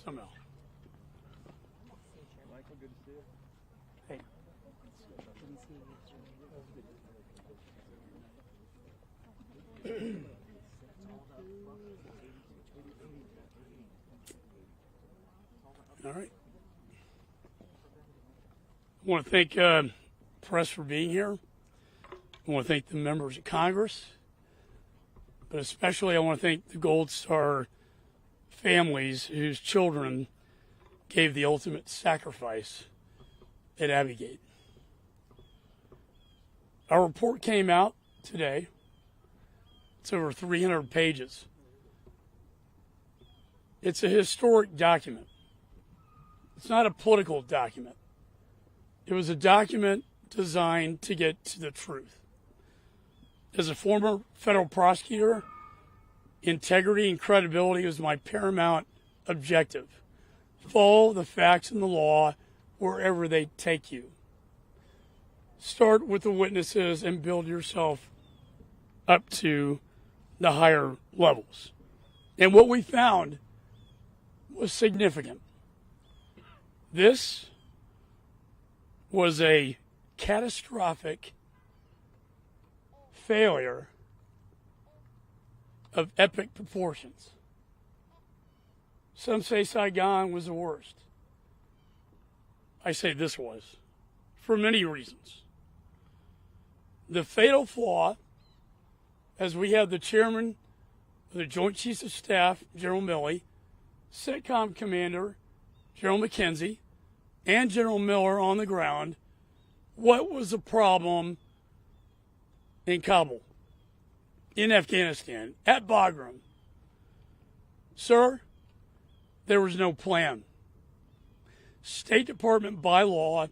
somehow. Michael, good to see you. Hey. All right. I want to thank press for being here. I want to thank the members of Congress, but especially I want to thank the Gold Star families whose children gave the ultimate sacrifice at Abbey Gate. Our report came out today. It's over 300 pages. It's a historic document. It's not a political document. It was a document designed to get to the truth. As a former federal prosecutor, integrity and credibility was my paramount objective. Follow the facts and the law wherever they take you. Start with the witnesses and build yourself up to the higher levels. And what we found was significant. This was a catastrophic failure of epic proportions. Some say Saigon was the worst. I say this was, for many reasons. The fatal flaw, as we have the chairman of the Joint Chiefs of Staff, General Milley, CENTCOM Commander, General McKenzie, and General Miller on the ground, what was the problem in Kabul, in Afghanistan, at Bagram? Sir, there was no plan. State Department by law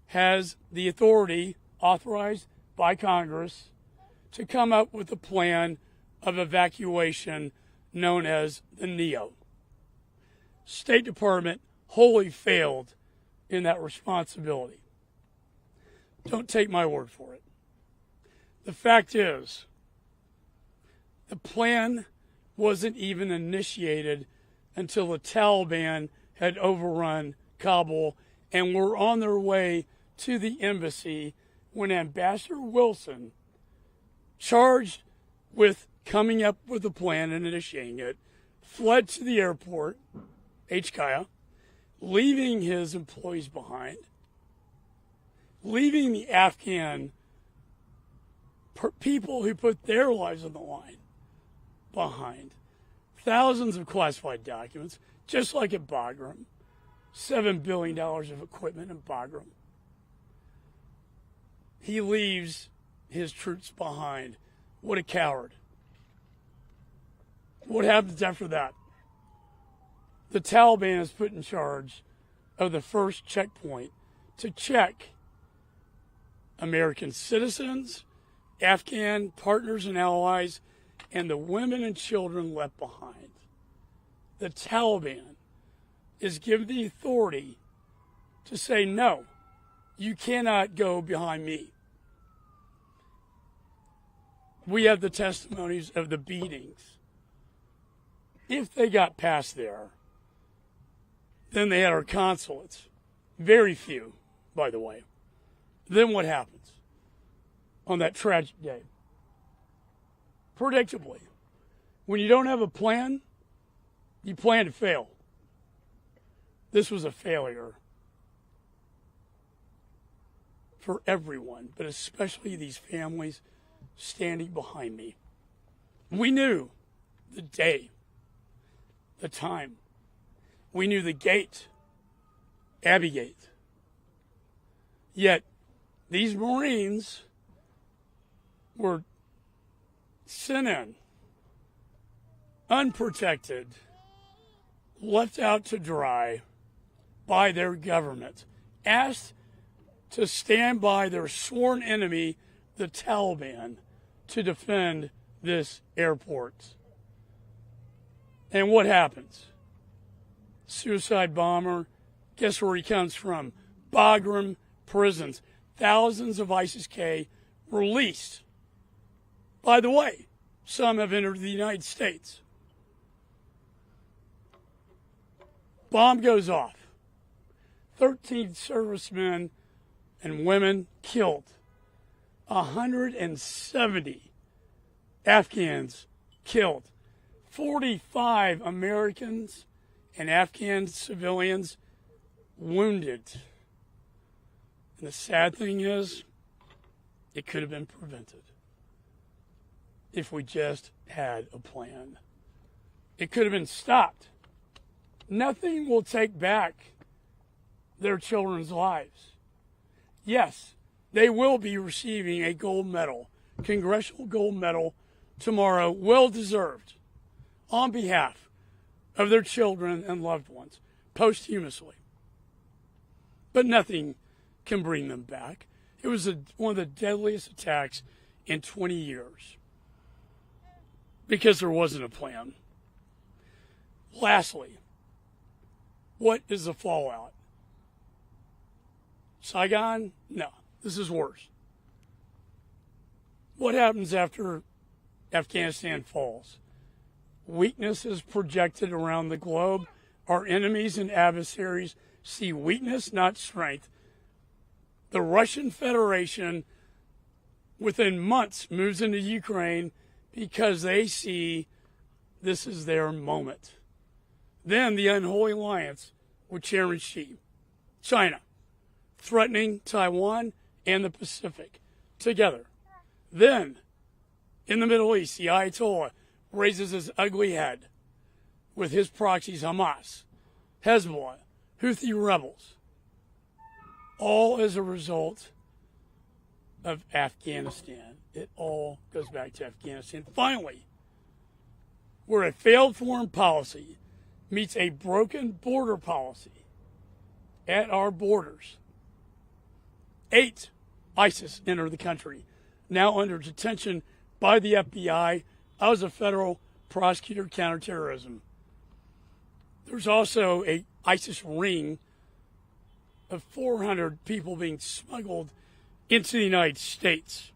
has the authority authorized by Congress to come up with a plan of evacuation known as the NEO. State Department wholly failed in that responsibility. Don't take my word for it. The fact is, the plan wasn't even initiated until the Taliban had overrun Kabul and were on their way to the embassy when Ambassador Wilson, charged with coming up with a plan and initiating it, fled to the airport, HKIA, leaving his employees behind, leaving the Afghan people who put their lives on the line behind. Thousands of classified documents, just like at Bagram. $7 billion of equipment in Bagram. He leaves his troops behind. What a coward. What happens after that? The Taliban is put in charge of the first checkpoint to check American citizens, Afghan partners and allies, and the women and children left behind. The Taliban is given the authority to say, no, you cannot go behind me. We have the testimonies of the beatings. If they got past there, then they had our consulates. Very few, by the way. Then what happens on that tragic day? Predictably, when you don't have a plan, you plan to fail. This was a failure for everyone, but especially these families standing behind me. We knew the day, the time. We knew the gate, Abbey Gate. Yet, these Marines were sent in, unprotected, left out to dry by their government, asked to stand by their sworn enemy, the Taliban, to defend this airport. And what happens? Suicide bomber, guess where he comes from? Bagram prisons. Thousands of ISIS-K released. By the way, some have entered the United States. Bomb goes off. 13 servicemen and women killed. 170 Afghans killed. 45 Americans and Afghan civilians wounded. And the sad thing is, it could have been prevented if we just had a plan. It could have been stopped. Nothing will take back their children's lives. Yes, they will be receiving a gold medal, congressional gold medal tomorrow, well deserved, on behalf of their children and loved ones, posthumously. But nothing can bring them back. It was one of the deadliest attacks in 20 years because there wasn't a plan. Lastly, what is the fallout? Saigon? No, this is worse. What happens after Afghanistan falls? Weakness is projected around the globe. Our enemies and adversaries see weakness, not strength. The Russian Federation, within months, moves into Ukraine because they see this is their moment. Then the unholy alliance with Chairman Xi, China, threatening Taiwan and the Pacific together. Then, in the Middle East, the Ayatollah raises his ugly head with his proxies Hamas, Hezbollah, Houthi rebels, all as a result of Afghanistan. It all goes back to Afghanistan. Finally, where a failed foreign policy meets a broken border policy at our borders. 8 ISIS enter the country, now under detention by the FBI as a federal prosecutor counterterrorism. There's also a ISIS ring of 400 people being smuggled into the United States.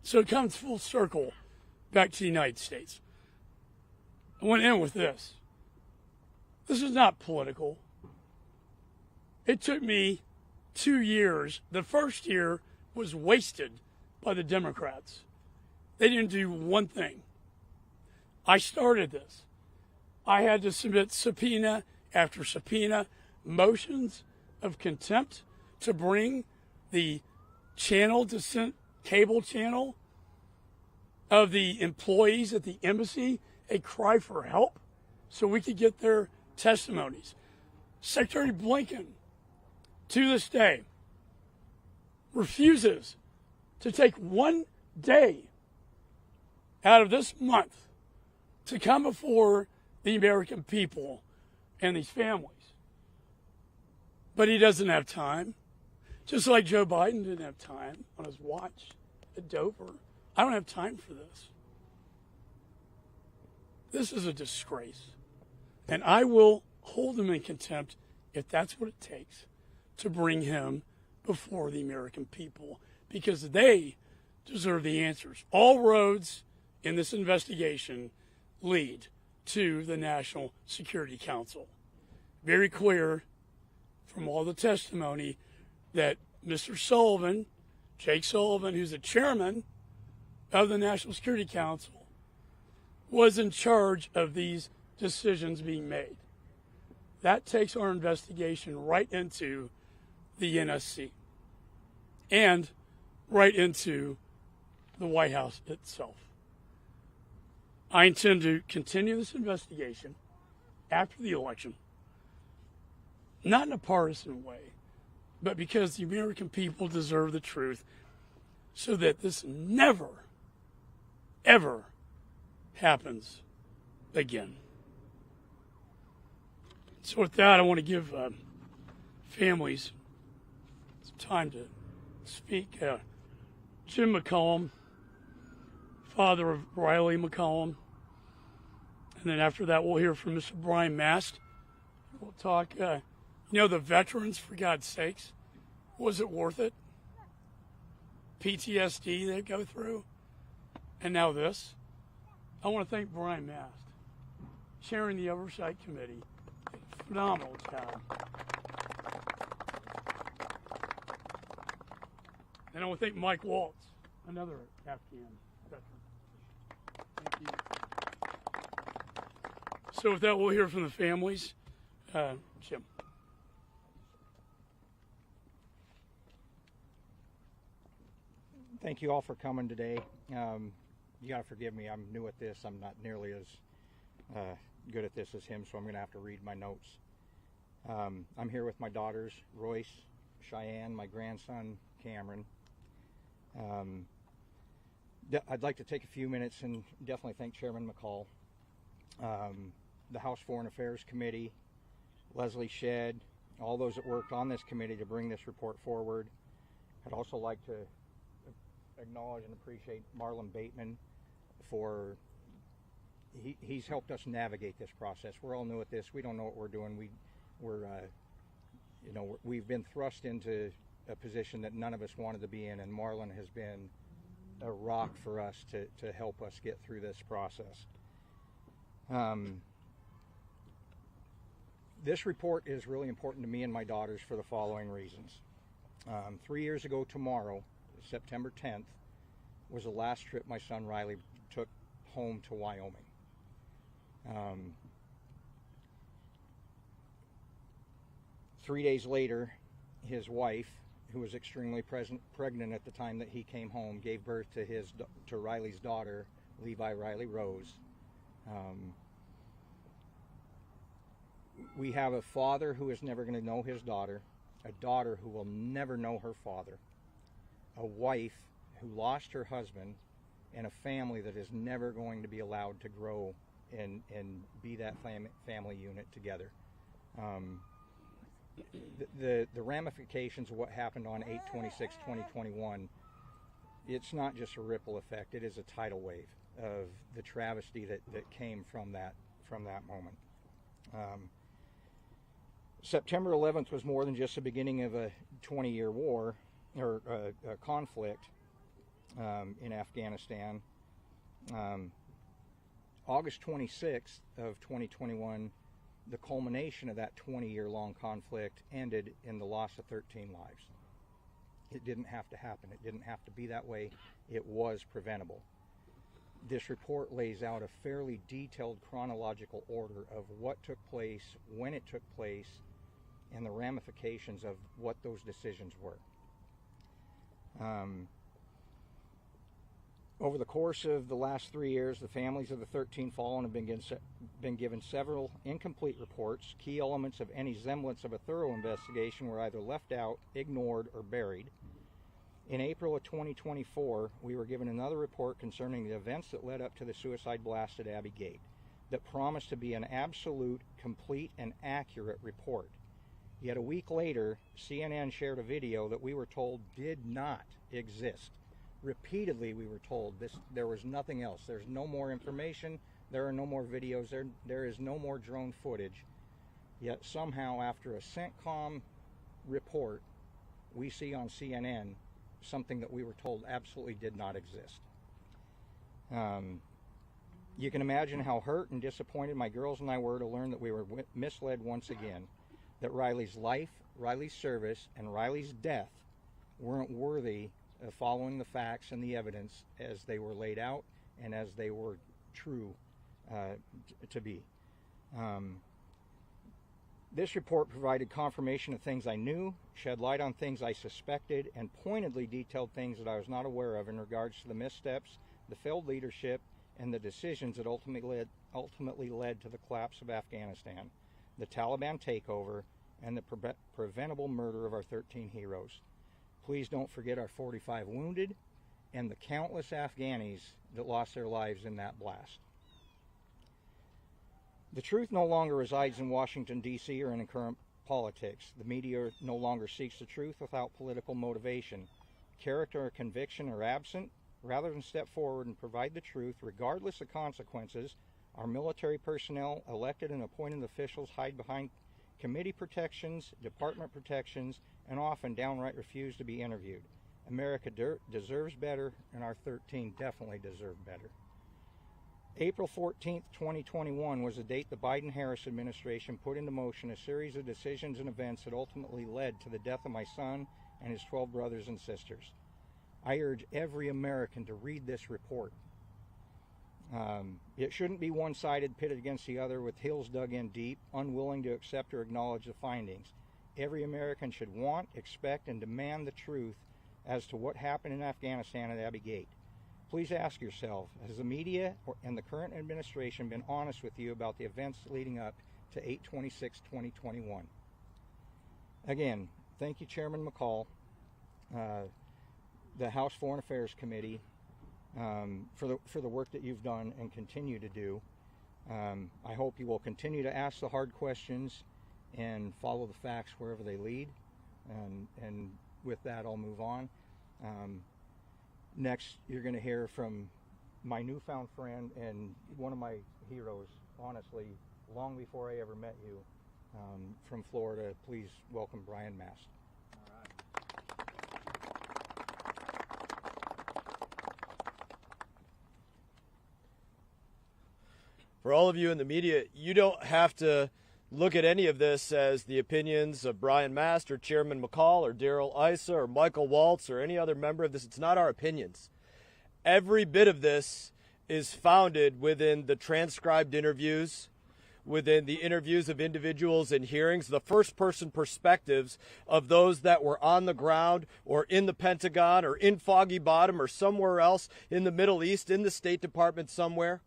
So it comes full circle back to the United States. I want to end with this. This is not political. It took me 2 years. The first year was wasted by the Democrats. They didn't do one thing. I started this. I had to submit subpoena after subpoena, motions of contempt to bring the channel to cable channel of the employees at the embassy a cry for help so we could get their testimonies. Secretary Blinken, to this day, refuses to take one day out of this month to come before the American people and these families. But he doesn't have time. Just like Joe Biden didn't have time on his watch at Dover. I don't have time for this. This is a disgrace. And I will hold him in contempt if that's what it takes to bring him before the American people, because they deserve the answers. All roads in this investigation lead to the National Security Council. Very clear from all the testimony that Mr. Sullivan, Jake Sullivan, who's the chairman of the National Security Council, was in charge of these decisions being made. That takes our investigation right into the NSC and right into the White House itself. I intend to continue this investigation after the election, not in a partisan way, but because the American people deserve the truth so that this never, ever happens again. So with that, I want to give families some time to speak. Jim McCollum, father of Riley McCollum. And then after that, we'll hear from Mr. Brian Mast. We'll talk, the veterans, for God's sakes. Was it worth it? PTSD they go through. And now this. I want to thank Brian Mast, chairing the Oversight Committee. phenomenal, Chad. And I want to thank Mike Waltz, another Afghan veteran. Thank you. So with that, we'll hear from the families. Jim. Thank you all for coming today. You got to forgive me. I'm new at this. I'm not nearly as good at this as him, so I'm going to have to read my notes. I'm here with my daughters, Royce, Cheyenne, my grandson, Cameron. I'd like to take a few minutes and definitely thank Chairman McCall, the House Foreign Affairs Committee, Leslie Shedd, all those that worked on this committee to bring this report forward. I'd also like to acknowledge and appreciate Marlon Bateman for he's helped us navigate this process. We're all new at this. We don't know what we're doing. We've been thrust into a position that none of us wanted to be in, and Marlon has been a rock for us to help us get through this process. This report is really important to me and my daughters for the following reasons. 3 years ago tomorrow, September 10th, was the last trip my son Riley took home to Wyoming. 3 days later, his wife, who was extremely pregnant at the time that he came home, gave birth to Riley's daughter, Levi Riley Rose. We have a father who is never going to know his daughter, a daughter who will never know her father, a wife who lost her husband, and a family that is never going to be allowed to grow and be that family unit together. The ramifications of what happened on 8/26/2021, it's not just a ripple effect, it is a tidal wave of the travesty that came from that moment. September 11th was more than just the beginning of a 20-year war or a conflict in Afghanistan. August 26th of 2021, the culmination of that 20-year-long conflict ended in the loss of 13 lives. It didn't have to happen. It didn't have to be that way. It was preventable. This report lays out a fairly detailed chronological order of what took place, when it took place, and the ramifications of what those decisions were. Over the course of the last 3 years, the families of the 13 fallen have been given several incomplete reports. Key elements of any semblance of a thorough investigation were either left out, ignored, or buried. In April of 2024, we were given another report concerning the events that led up to the suicide blast at Abbey Gate that promised to be an absolute, complete, and accurate report. Yet a week later, CNN shared a video that we were told did not exist. Repeatedly, we were told there was nothing else. There's no more information. There are no more videos. There is no more drone footage. Yet somehow, after a CENTCOM report, we see on CNN something that we were told absolutely did not exist. You can imagine how hurt and disappointed my girls and I were to learn that we were misled once again, that Riley's life, Riley's service, and Riley's death weren't worthy of following the facts and the evidence as they were laid out and as they were true to be. This report provided confirmation of things I knew, shed light on things I suspected, and pointedly detailed things that I was not aware of in regards to the missteps, the failed leadership, and the decisions that ultimately led to the collapse of Afghanistan, the Taliban takeover, and the preventable murder of our 13 heroes. Please don't forget our 45 wounded and the countless Afghanis that lost their lives in that blast. The truth no longer resides in Washington, D.C. or in current politics. The media no longer seeks the truth without political motivation. Character or conviction are absent. Rather than step forward and provide the truth, regardless of consequences, our military personnel, elected and appointed officials hide behind committee protections, department protections, and often downright refuse to be interviewed. America deserves better, and our 13 definitely deserve better. April 14th, 2021 was the date the Biden-Harris administration put into motion a series of decisions and events that ultimately led to the death of my son and his 12 brothers and sisters. I urge every American to read this report. It shouldn't be one-sided, pitted against the other, with heels dug in deep, unwilling to accept or acknowledge the findings. Every American should want, expect, and demand the truth as to what happened in Afghanistan at Abbey Gate. Please ask yourself, has the media and the current administration been honest with you about the events leading up to 8/26/2021? Again, thank you, Chairman McCall, the House Foreign Affairs Committee, for the work that you've done and continue to do. I hope you will continue to ask the hard questions and follow the facts wherever they lead. And with that, I'll move on. Next, you're going to hear from my newfound friend and one of my heroes, honestly, long before I ever met you, from Florida. Please welcome Brian Mast. For all of you in the media, you don't have to look at any of this as the opinions of Brian Mast or Chairman McCall or Darrell Issa or Michael Waltz or any other member of this. It's not our opinions. Every bit of this is founded within the transcribed interviews, within the interviews of individuals in hearings, the first-person perspectives of those that were on the ground or in the Pentagon or in Foggy Bottom or somewhere else in the Middle East, in the State Department somewhere,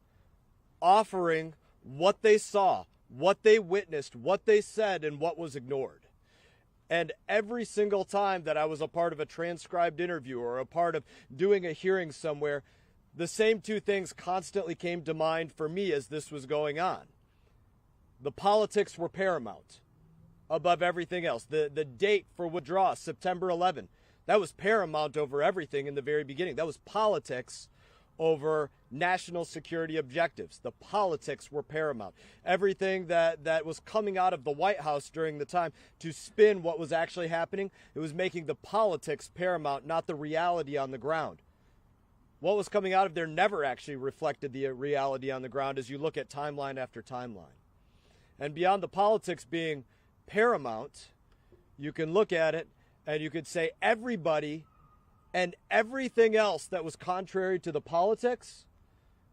offering what they saw, what they witnessed, what they said, and what was ignored. And every single time that I was a part of a transcribed interview or a part of doing a hearing somewhere, the same two things constantly came to mind for me as this was going on. The politics were paramount above everything else. The date for withdrawal, September 11, that was paramount over everything in the very beginning. That was politics over national security objectives. The politics were paramount. Everything that was coming out of the White House during the time to spin what was actually happening, it was making the politics paramount, not the reality on the ground. What was coming out of there never actually reflected the reality on the ground as you look at timeline after timeline. And beyond the politics being paramount, you can look at it and you could say everybody and everything else that was contrary to the politics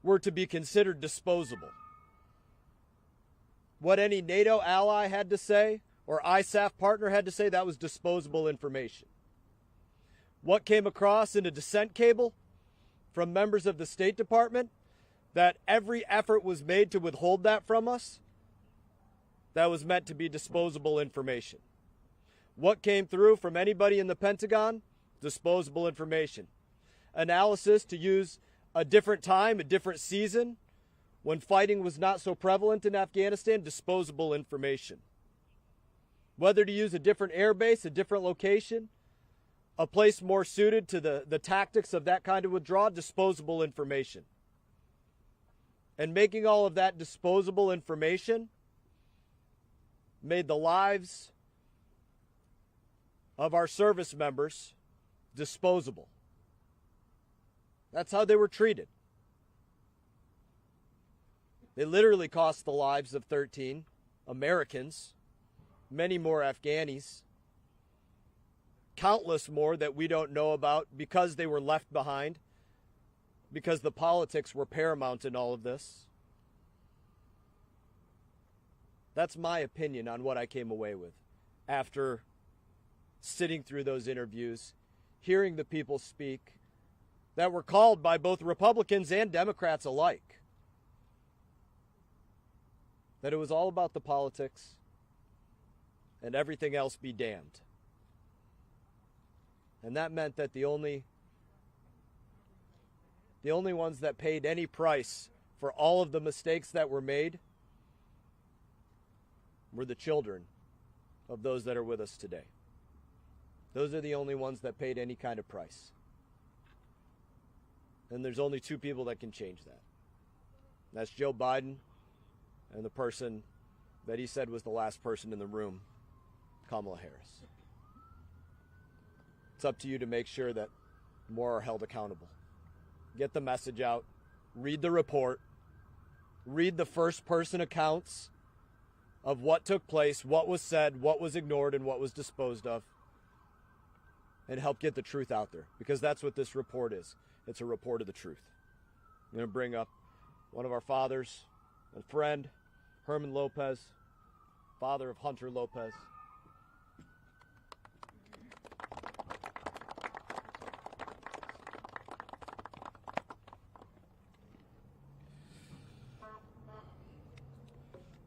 were to be considered disposable. What any NATO ally had to say or ISAF partner had to say, that was disposable information. What came across in a dissent cable from members of the State Department, that every effort was made to withhold that from us, that was meant to be disposable information. What came through from anybody in the Pentagon? Disposable information. Analysis to use a different time, a different season, when fighting was not so prevalent in Afghanistan, disposable information. Whether to use a different air base, a different location, a place more suited to the tactics of that kind of withdrawal, disposable information. And making all of that disposable information made the lives of our service members disposable. That's how they were treated. They literally cost the lives of 13 Americans, many more Afghanis, countless more that we don't know about because they were left behind, because the politics were paramount in all of this. That's my opinion on what I came away with after sitting through those interviews, hearing the people speak that were called by both Republicans and Democrats alike. That it was all about the politics and everything else be damned. And that meant that the only ones that paid any price for all of the mistakes that were made were the children of those that are with us today. Those are the only ones that paid any kind of price. And there's only two people that can change that. That's Joe Biden and the person that he said was the last person in the room, Kamala Harris. It's up to you to make sure that more are held accountable. Get the message out, read the report, read the first-person accounts of what took place, what was said, what was ignored, and what was disposed of, and help get the truth out there, because that's what this report is. It's a report of the truth. I'm going to bring up one of our fathers, a friend, Herman Lopez, father of Hunter Lopez.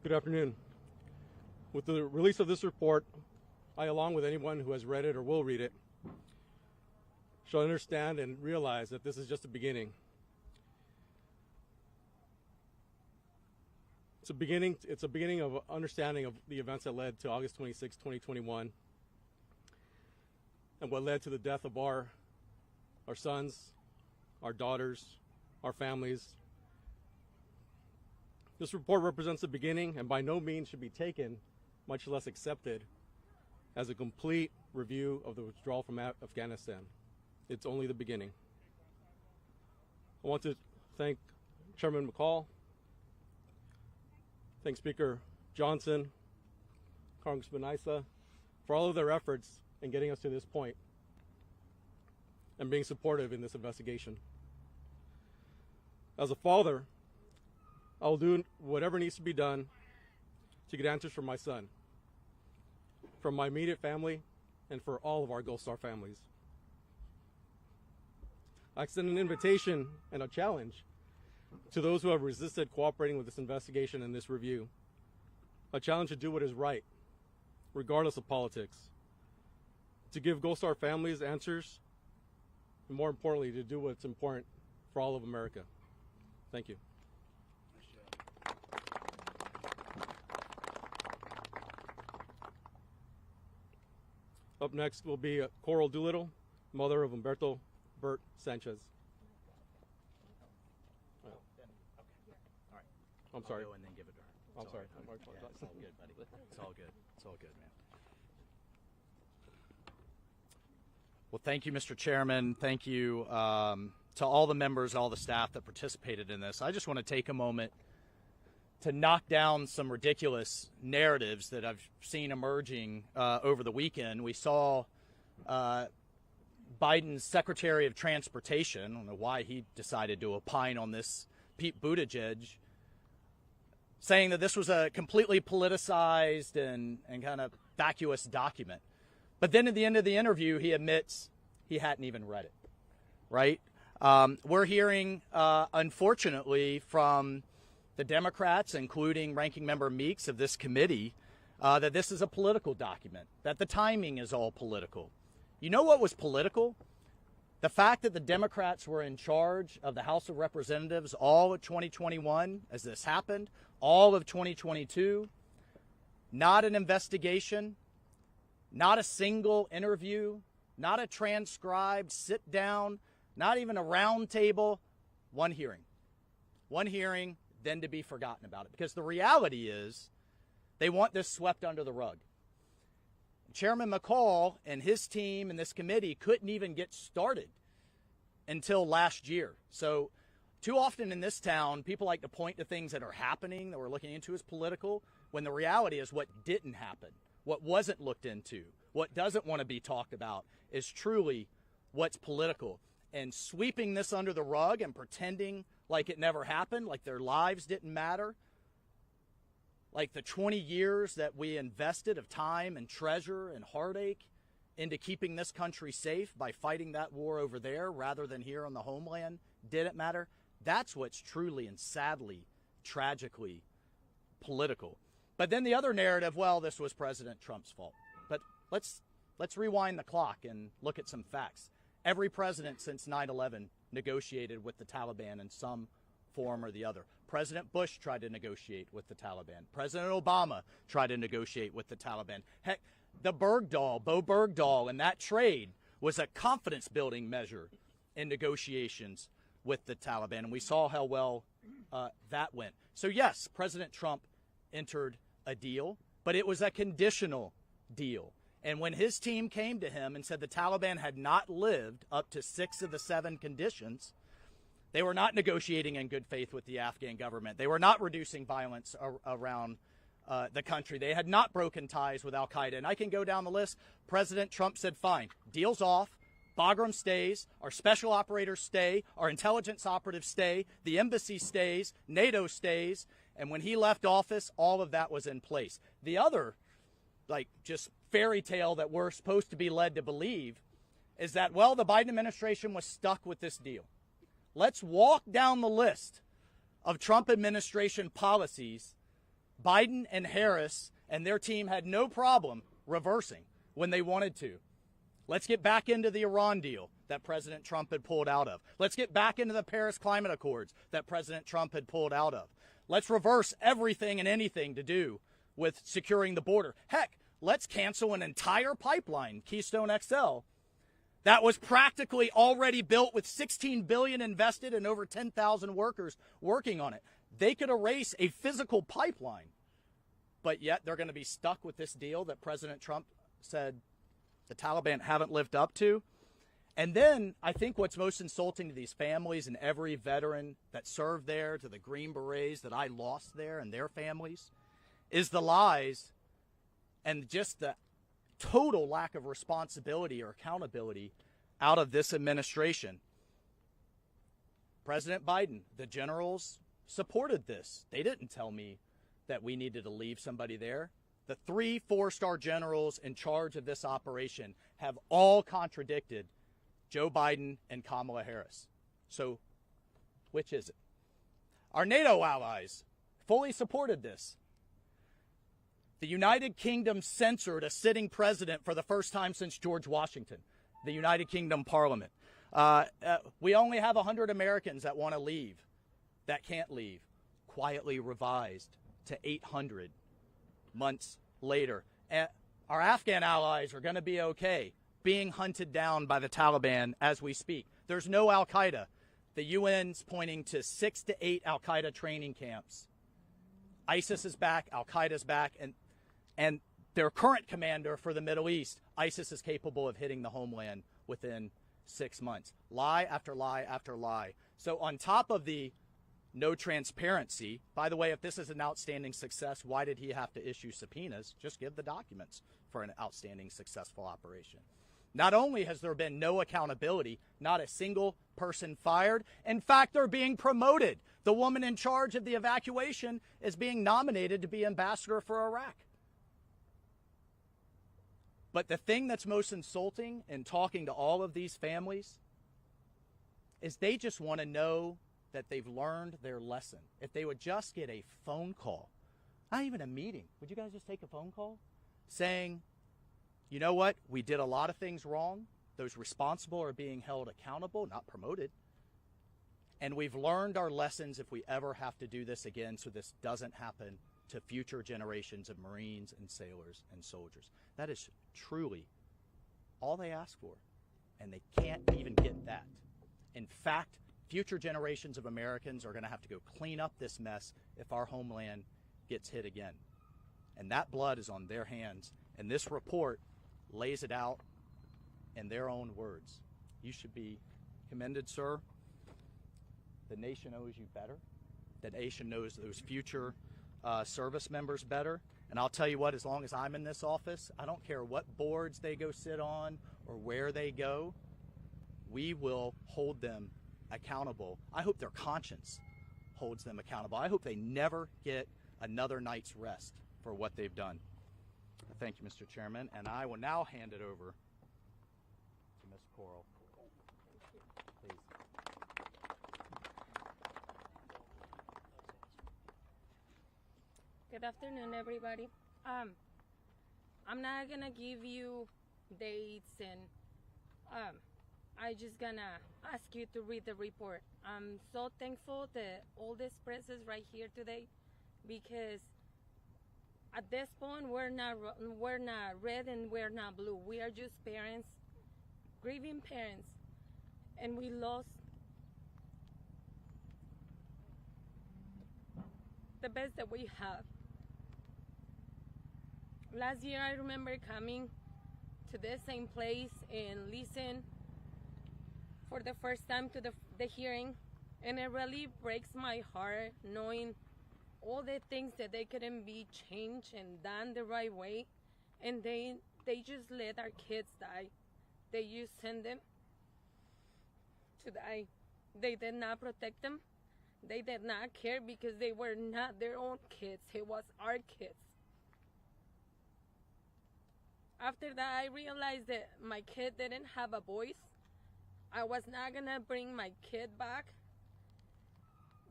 Good afternoon. With the release of this report, I, along with anyone who has read it or will read it, shall understand and realize that this is just a beginning. It's a beginning of understanding of the events that led to August 26, 2021, and what led to the death of our sons, our daughters, our families. This report represents the beginning and by no means should be taken, much less accepted, as a complete review of the withdrawal from Afghanistan. It's only the beginning. I want to thank Chairman McCall, thank Speaker Johnson, Congressman Issa, for all of their efforts in getting us to this point and being supportive in this investigation. As a father, I'll do whatever needs to be done to get answers from my son, from my immediate family, and for all of our Gold Star families. I extend an invitation and a challenge to those who have resisted cooperating with this investigation and this review. A challenge to do what is right, regardless of politics. To give Gold Star families answers, and more importantly, to do what's important for all of America. Thank you. Up next will be Coral Doolittle, mother of Humberto Bert Sanchez. Oh, then, okay. All right. I'm sorry. I'll go and then give it to her. I'm sorry. Yeah, it's all good, buddy. It's all good. It's all good, man. Well, thank you, Mr. Chairman. Thank you to all the members, all the staff that participated in this. I just want to take a moment to knock down some ridiculous narratives that I've seen emerging over the weekend. We saw Biden's Secretary of Transportation, I don't know why he decided to opine on this, Pete Buttigieg, saying that this was a completely politicized and kind of vacuous document. But then at the end of the interview, he admits he hadn't even read it, right? We're hearing, unfortunately, from the Democrats, including Ranking Member Meeks of this committee, that this is a political document, that the timing is all political. You know what was political? The fact that the Democrats were in charge of the House of Representatives all of 2021 as this happened, all of 2022, not an investigation, not a single interview, not a transcribed sit down, not even a round table, one hearing. One hearing, then to be forgotten about it. Because the reality is they want this swept under the rug. Chairman McCall and his team and this committee couldn't even get started until last year. So too often in this town, people like to point to things that are happening that we're looking into as political, when the reality is what didn't happen, what wasn't looked into, what doesn't want to be talked about is truly what's political. And sweeping this under the rug and pretending like it never happened, like their lives didn't matter, like the 20 years that we invested of time and treasure and heartache into keeping this country safe by fighting that war over there rather than here on the homeland didn't matter. That's what's truly and sadly, tragically political. But then the other narrative, well, this was President Trump's fault. But let's rewind the clock and look at some facts. Every president since 9/11 negotiated with the Taliban in some form or the other. President Bush tried to negotiate with the Taliban. President Obama tried to negotiate with the Taliban. Heck, the Bo Bergdahl, and that trade was a confidence-building measure in negotiations with the Taliban. And we saw how well that went. So yes, President Trump entered a deal, but it was a conditional deal. And when his team came to him and said the Taliban had not lived up to 6 of the 7 conditions, They were not negotiating in good faith with the Afghan government. They were not reducing violence around the country. They had not broken ties with al-Qaeda. And I can go down the list. President Trump said, fine, deal's off. Bagram stays, our special operators stay, our intelligence operatives stay, the embassy stays, NATO stays, and when he left office, all of that was in place. The other, just fairy tale that we're supposed to be led to believe is that, well, the Biden administration was stuck with this deal. Let's walk down the list of Trump administration policies Biden and Harris and their team had no problem reversing when they wanted to. Let's get back into the Iran deal that President Trump had pulled out of. Let's get back into the Paris Climate Accords that President Trump had pulled out of. Let's reverse everything and anything to do with securing the border. Heck, let's cancel an entire pipeline, Keystone XL, that was practically already built with $16 billion invested and over 10,000 workers working on it. They could erase a physical pipeline, but yet they're going to be stuck with this deal that President Trump said the Taliban haven't lived up to. And then I think what's most insulting to these families and every veteran that served there, to the Green Berets that I lost there and their families, is the lies and just the total lack of responsibility or accountability out of this administration. President Biden, the generals supported this. They didn't tell me that we needed to leave somebody there. The 3 4-star generals in charge of this operation have all contradicted Joe Biden and Kamala Harris. So, which is it? Our NATO allies fully supported this. The United Kingdom censored a sitting president for the first time since George Washington, the United Kingdom Parliament. We only have 100 Americans that want to leave, that can't leave. Quietly revised to 800 months later. Our Afghan allies are going to be okay, being hunted down by the Taliban as we speak. There's no al-Qaeda. The UN's pointing to 6 to 8 al-Qaeda training camps. ISIS is back, al-Qaeda's back, and their current commander for the Middle East, ISIS is capable of hitting the homeland within 6 months. Lie after lie after lie. So on top of the no transparency, by the way, if this is an outstanding success, why did he have to issue subpoenas? Just give the documents for an outstanding, successful operation. Not only has there been no accountability, not a single person fired. In fact, they're being promoted. The woman in charge of the evacuation is being nominated to be ambassador for Iraq. But the thing that's most insulting in talking to all of these families is they just want to know that they've learned their lesson. If they would just get a phone call, not even a meeting, would you guys just take a phone call saying, you know what, we did a lot of things wrong. Those responsible are being held accountable, not promoted. And we've learned our lessons if we ever have to do this again, so this doesn't happen to future generations of Marines and sailors and soldiers. That is truly all they ask for, and they can't even get that. In fact, future generations of Americans are going to have to go clean up this mess if our homeland gets hit again. And that blood is on their hands, and this report lays it out in their own words. You should be commended, sir. The nation owes you better. The nation knows those future service members better. And I'll tell you what, as long as I'm in this office, I don't care what boards they go sit on or where they go, we will hold them accountable. I hope their conscience holds them accountable. I hope they never get another night's rest for what they've done. Thank you, Mr. Chairman, and I will now hand it over to Ms. Coral. Please. Good afternoon, everybody. I'm not gonna give you dates, and I'm just gonna ask you to read the report. I'm so thankful that all this press is right here today, because at this point we're not red and we're not blue. We are just parents, grieving parents, and we lost the best that we have. Last year, I remember coming to this same place and listen for the first time to the hearing, And it really breaks my heart knowing all the things that they couldn't be changed and done the right way. And they just let our kids die. They just send them to die. They did not protect them. They did not care because they were not their own kids. It was our kids. After that, I realized that my kid didn't have a voice. I was not gonna bring my kid back.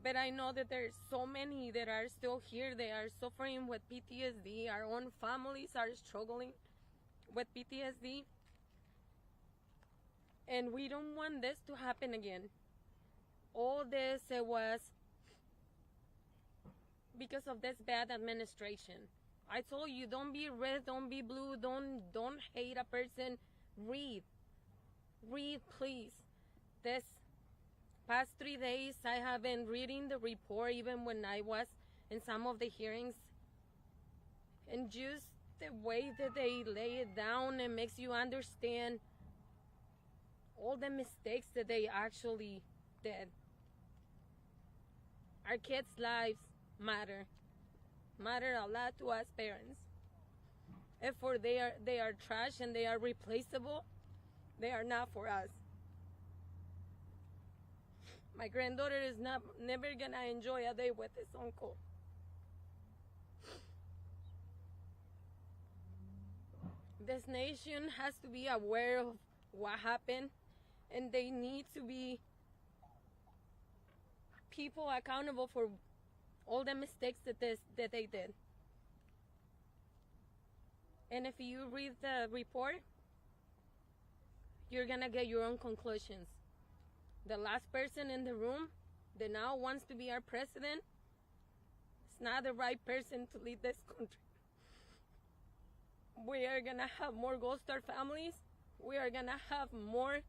But I know that there's so many that are still here. They are suffering with PTSD. Our own families are struggling with PTSD. And we don't want this to happen again. All this, it was because of this bad administration. I told you, don't be red, don't be blue, don't hate a person. Read, please. This past 3 days, I have been reading the report, even when I was in some of the hearings, and just the way that they lay it down, it makes you understand all the mistakes that they actually did. Our kids' lives matter a lot to us parents. If for they are trash and they are replaceable, they are not for us. My granddaughter is never gonna enjoy a day with his uncle. This nation has to be aware of what happened, and they need to be people accountable for all the mistakes that they did. And if you read the report, you're gonna get your own conclusions. The last person in the room that now wants to be our president is not the right person to lead this country. We are gonna have more Gold Star families. We are gonna have more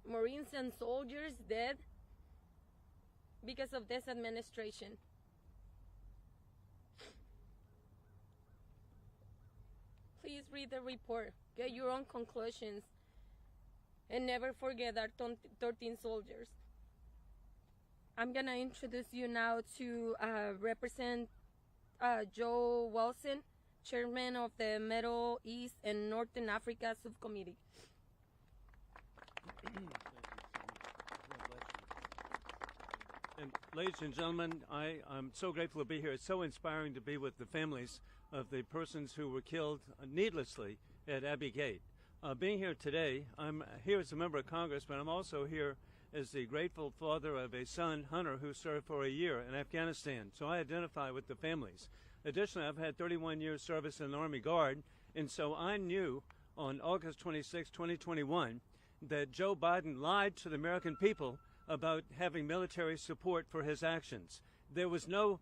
Marines and soldiers dead because of this administration. Please read the report, get your own conclusions, and never forget our 13 soldiers. I'm gonna introduce you now to Representative Joe Wilson, Chairman of the Middle East and Northern Africa Subcommittee. And ladies and gentlemen, I'm so grateful to be here. It's so inspiring to be with the families of the persons who were killed needlessly at Abbey Gate. Being here today, I'm here as a member of Congress, but I'm also here as the grateful father of a son, Hunter, who served for a year in Afghanistan. So I identify with the families. Additionally, I've had 31 years service in the Army Guard, and so I knew on August 26, 2021, that Joe Biden lied to the American people about having military support for his actions. There was no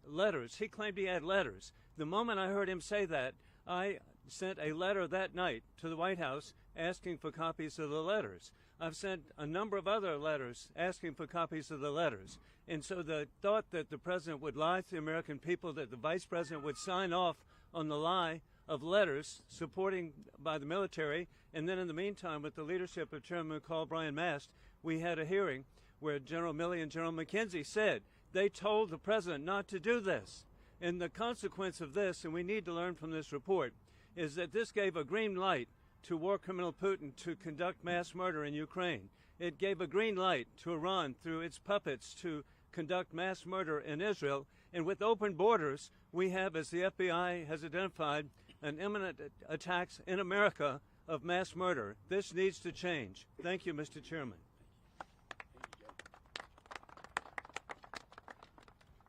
letters. He claimed he had letters. The moment I heard him say that, I sent a letter that night to the White House asking for copies of the letters. I've sent a number of other letters asking for copies of the letters. And so the thought that the president would lie to the American people, that the vice president would sign off on the lie of letters supporting by the military, and then in the meantime, with the leadership of Chairman McCall, Brian Mast, we had a hearing where General Milley and General McKenzie said they told the president not to do this. And the consequence of this, and we need to learn from this report, is that this gave a green light to war criminal Putin to conduct mass murder in Ukraine. It gave a green light to Iran through its puppets to conduct mass murder in Israel. And with open borders, we have, as the FBI has identified, an imminent attacks in America of mass murder. This needs to change. Thank you, Mr. Chairman.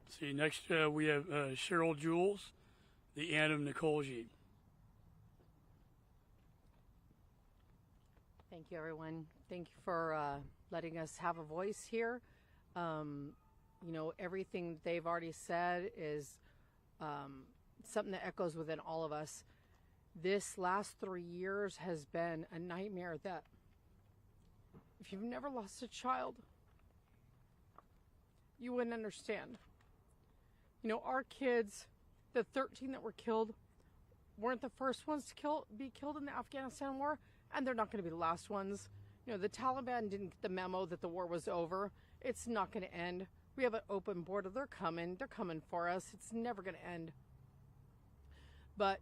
See, next we have Cheryl Jules, the aunt of Nicole Jean. Thank you, everyone. Thank you for letting us have a voice here. You know, everything they've already said is something that echoes within all of us. This last 3 years has been a nightmare that if you've never lost a child, you wouldn't understand. You know, our kids, the 13 that were killed, weren't the first ones to be killed in the Afghanistan war, and they're not going to be the last ones. You know, the Taliban didn't get the memo that the war was over It's not going to end. We have an open border. They're coming for us. It's never going to end. But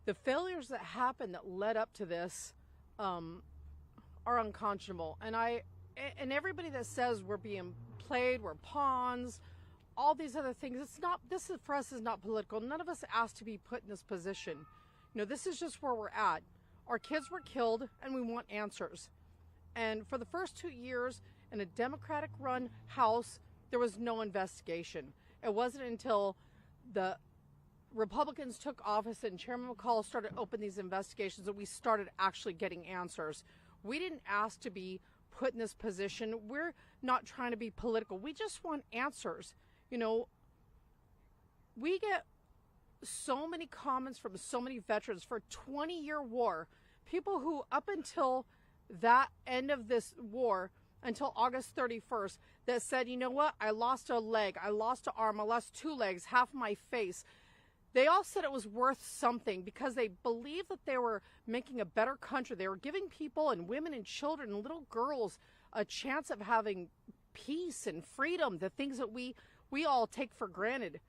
the failures that happened that led up to this are unconscionable. And everybody that says we're being played, we're pawns, all these other things, this is, for us, is not political. None of us asked to be put in this position. You know, this is just where we're at. Our kids were killed, and we want answers. And for the first 2 years in a Democratic-run House, there was no investigation. It wasn't until the Republicans took office and Chairman McCall started opening these investigations that we started actually getting answers. We didn't ask to be put in this position. We're not trying to be political. We just want answers. You know, we get so many comments from so many veterans for a 20-year war, people who up until that end of this war, until August 31st, that said, you know what, I lost a leg, I lost an arm, I lost 2 legs, half my face. They all said it was worth something because they believed that they were making a better country. They were giving people and women and children and little girls a chance of having peace and freedom, the things that we all take for granted.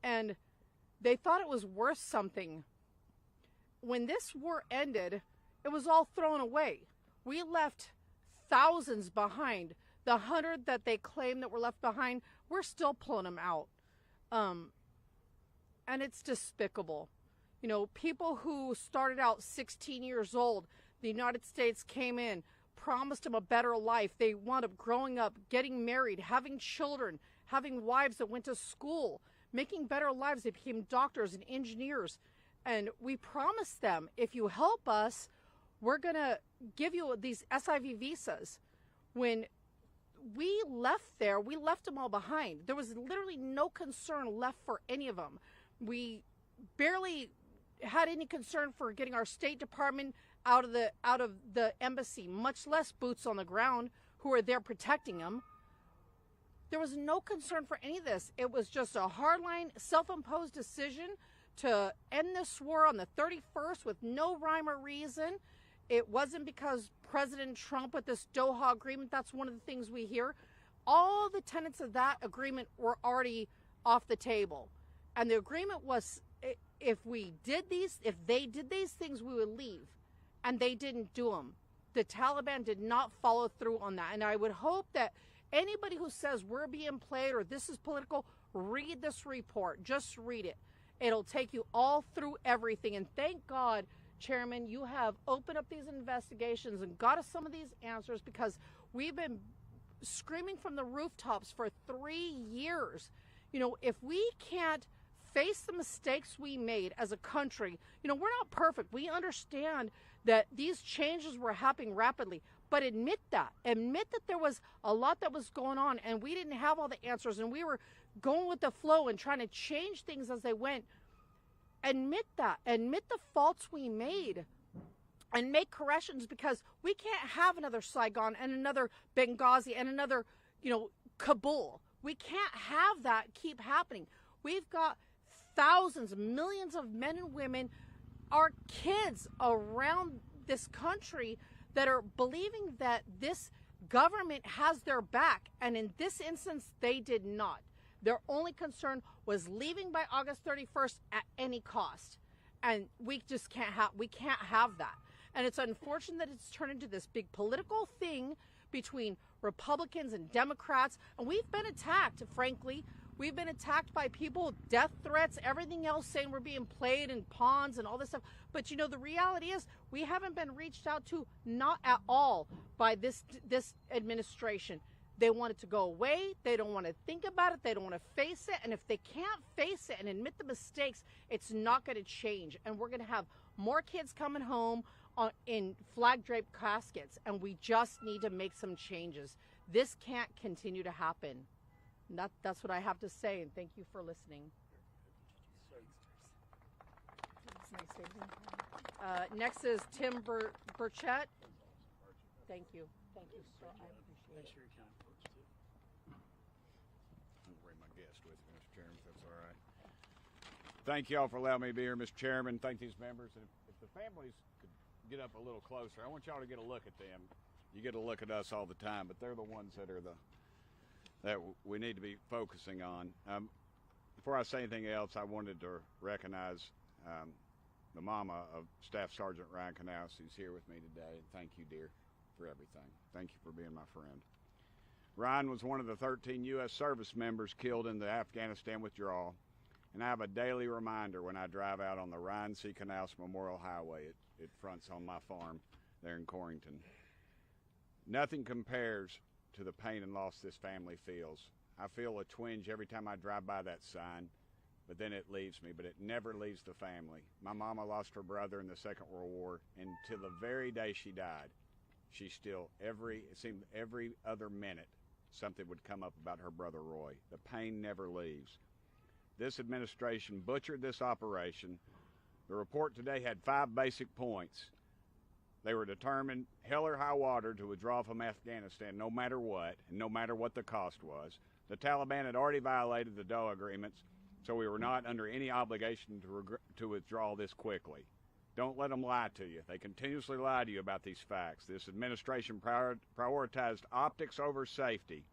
And they thought it was worth something. When this war ended, it was all thrown away. We left thousands behind. The 100 that they claim that were left behind, we're still pulling them out. And it's despicable. You know, people who started out 16 years old, the United States came in, promised them a better life. They wound up growing up, getting married, having children, having wives that went to school, making better lives. They became doctors and engineers. And we promised them, if you help us, we're going to give you these SIV visas. When we left there, we left them all behind. There was literally no concern left for any of them. We barely had any concern for getting our State Department out of the embassy, much less boots on the ground who are there protecting them. There was no concern for any of this. It was just a hardline, self-imposed decision to end this war on the 31st with no rhyme or reason. It wasn't because President Trump with this Doha agreement, that's one of the things we hear. All the tenets of that agreement were already off the table. And the agreement was if they did these things, we would leave. And they didn't do them. The Taliban did not follow through on that. And I would hope that anybody who says we're being played or this is political, read this report. Just read it. It'll take you all through everything. And thank God, Chairman, you have opened up these investigations and got us some of these answers, because we've been screaming from the rooftops for 3 years. You know, if we can't face the mistakes we made as a country, you know, we're not perfect. We understand that these changes were happening rapidly, but admit that there was a lot that was going on and we didn't have all the answers and we were going with the flow and trying to change things as they went. Admit that. Admit the faults we made and make corrections, because we can't have another Saigon and another Benghazi and another, you know, Kabul. We can't have that keep happening. We've got thousands, millions of men and women, our kids around this country that are believing that this government has their back. And in this instance, they did not. Their only concern was leaving by August 31st at any cost. And we just can't have that. And it's unfortunate that it's turned into this big political thing between Republicans and Democrats. And we've been attacked, frankly. We've been attacked by people with death threats, everything else, saying we're being played and pawns and all this stuff. But, you know, the reality is we haven't been reached out to, not at all, by this administration. They want it to go away. They don't want to think about it. They don't want to face it. And if they can't face it and admit the mistakes, it's not going to change. And we're going to have more kids coming home in flag-draped caskets. And we just need to make some changes. This can't continue to happen. And that's what I have to say. And thank you for listening. Next is Tim Burchett. Thank you. Thank you, sir. I appreciate it. I'll bring my guest with me, Mr. Chairman, if that's all right. Thank you all for allowing me to be here, Mr. Chairman. Thank these members. And if the families could get up a little closer, I want y'all to get a look at them. You get a look at us all the time, but they're the ones that are that we need to be focusing on. Before I say anything else, I wanted to recognize the mama of Staff Sergeant Ryan Canals, who's here with me today. Thank you, dear, for everything. Thank you for being my friend. Ryan was one of the 13 U.S. service members killed in the Afghanistan withdrawal, and I have a daily reminder when I drive out on the Ryan C. Canals Memorial Highway. It fronts on my farm there in Corrington. Nothing compares to the pain and loss this family feels. I feel a twinge every time I drive by that sign, but then it leaves me, but it never leaves the family. My mama lost her brother in the Second World War, and till the very day she died, she still, it seemed every other minute, something would come up about her brother Roy. The pain never leaves. This administration butchered this operation. The report today had 5 basic points. They were determined, hell or high water, to withdraw from Afghanistan no matter what, and no matter what the cost was. The Taliban had already violated the Doha agreements, so we were not under any obligation to withdraw this quickly. Don't let them lie to you. They continuously lie to you about these facts. This administration prioritized optics over safety.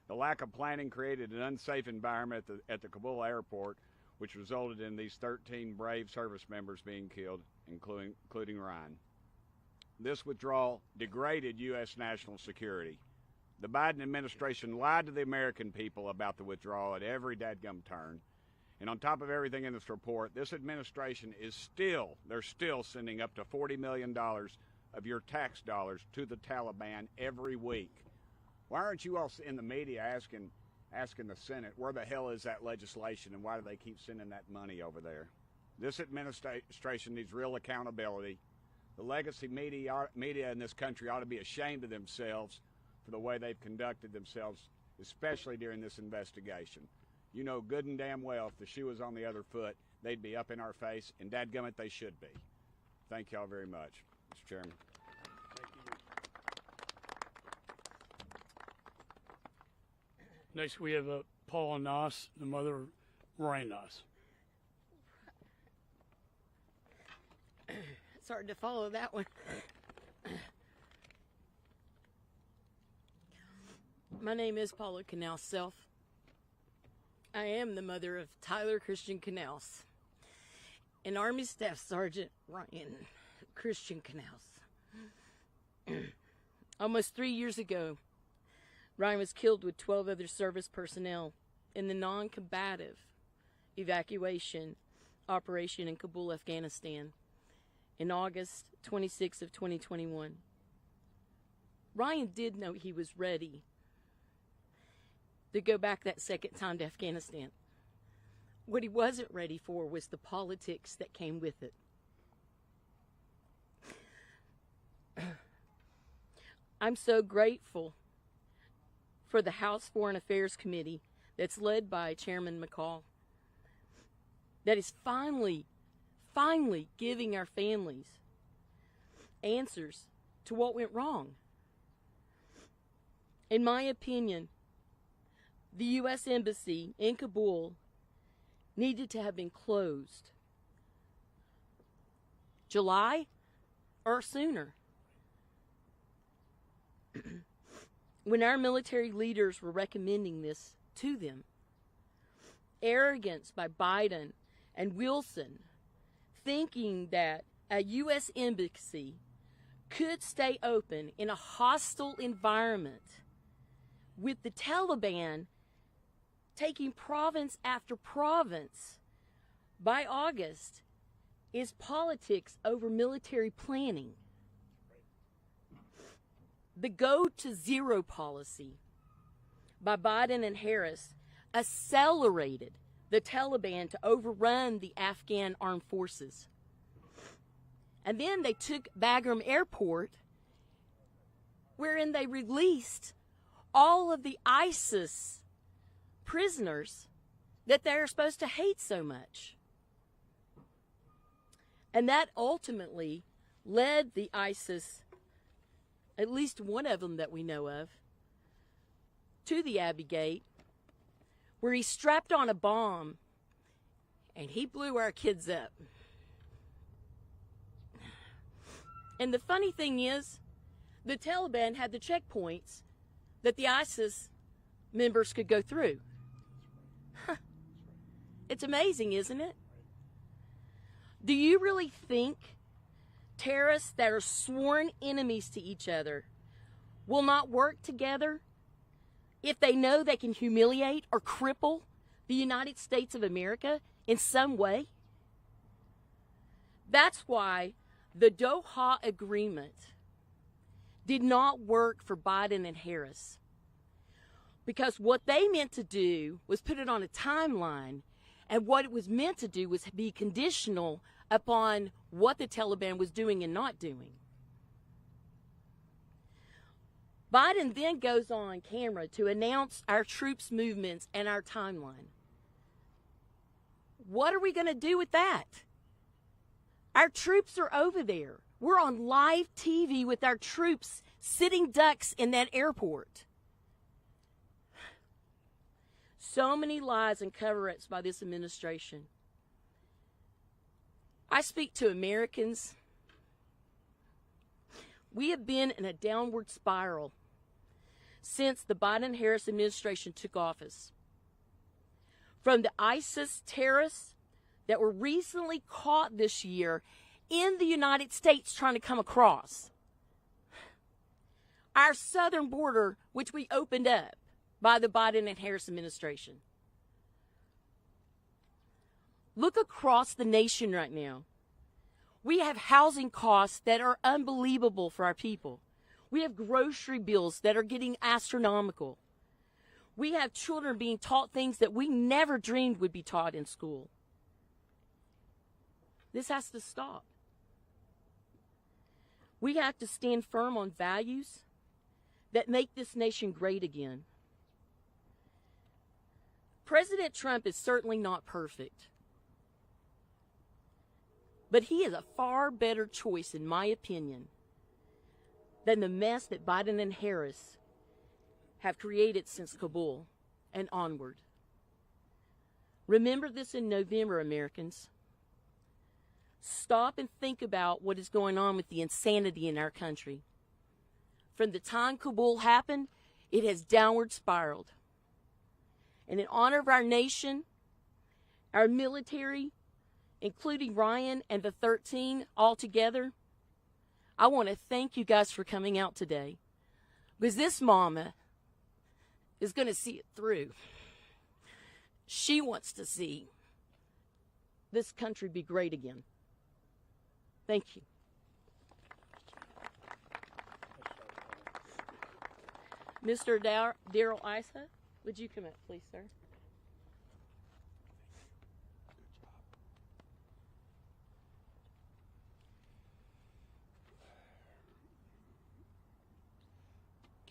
The lack of planning created an unsafe environment at the Kabul airport, which resulted in these 13 brave service members being killed, including Ryan. This withdrawal degraded U.S. national security. The Biden administration lied to the American people about the withdrawal at every dadgum turn. And on top of everything in this report, this administration they're still sending up to $40 million of your tax dollars to the Taliban every week. Why aren't you all in the media asking the Senate, where the hell is that legislation and why do they keep sending that money over there? This administration needs real accountability. The legacy media in this country ought to be ashamed of themselves for the way they've conducted themselves, especially during this investigation. You know good and damn well if the shoe was on the other foot, they'd be up in our face, and dadgummit, they should be. Thank y'all very much, Mr. Chairman. Next, we have Paula Noss, the mother of Ryan Noss. It's hard to follow that one. My name is Paula Canals Self. I am the mother of Tyler Christian Canals and Army Staff Sergeant Ryan Christian Canals. Almost 3 years ago, Ryan was killed with 12 other service personnel in the non-combative evacuation operation in Kabul, Afghanistan, in August 26 of 2021. Ryan did know he was ready to go back that second time to Afghanistan. What he wasn't ready for was the politics that came with it. I'm so grateful for the House Foreign Affairs Committee that's led by Chairman McCall that is finally giving our families answers to what went wrong. In my opinion, the U.S. Embassy in Kabul needed to have been closed July or sooner. When our military leaders were recommending this to them, arrogance by Biden and Wilson, thinking that a U.S. embassy could stay open in a hostile environment with the Taliban taking province after province by August, is politics over military planning. The go to zero policy by Biden and Harris accelerated the Taliban to overrun the Afghan armed forces. And then they took Bagram Airport, wherein they released all of the ISIS prisoners that they're supposed to hate so much. And that ultimately led the ISIS, at least one of them that we know of, to the Abbey Gate, where he strapped on a bomb and he blew our kids up. And the funny thing is, the Taliban had the checkpoints that the ISIS members could go through. It's amazing, isn't it? Do you really think terrorists that are sworn enemies to each other will not work together if they know they can humiliate or cripple the United States of America in some way? That's why the Doha Agreement did not work for Biden and Harris. Because what they meant to do was put it on a timeline, and what it was meant to do was be conditional upon what the Taliban was doing and not doing. Biden then goes on camera to announce our troops' movements and our timeline. What are we going to do with that? Our troops are over there. We're on live TV with our troops sitting ducks in that airport. So many lies and cover-ups by this administration. I speak to Americans. We have been in a downward spiral since the Biden-Harris administration took office. From the ISIS terrorists that were recently caught this year in the United States trying to come across, our southern border, which we opened up by the Biden and Harris administration. Look across the nation right now. We have housing costs that are unbelievable for our people. We have grocery bills that are getting astronomical. We have children being taught things that we never dreamed would be taught in school. This has to stop. We have to stand firm on values that make this nation great again. President Trump is certainly not perfect, but he is a far better choice, in my opinion, than the mess that Biden and Harris have created since Kabul and onward. Remember this in November, Americans. Stop and think about what is going on with the insanity in our country. From the time Kabul happened, it has downward spiraled. And in honor of our nation, our military, including Ryan and the 13 all together, I want to thank you guys for coming out today. Because this mama is going to see it through. She wants to see this country be great again. Thank you. Mr. Daryl Isa, would you come up, please, sir?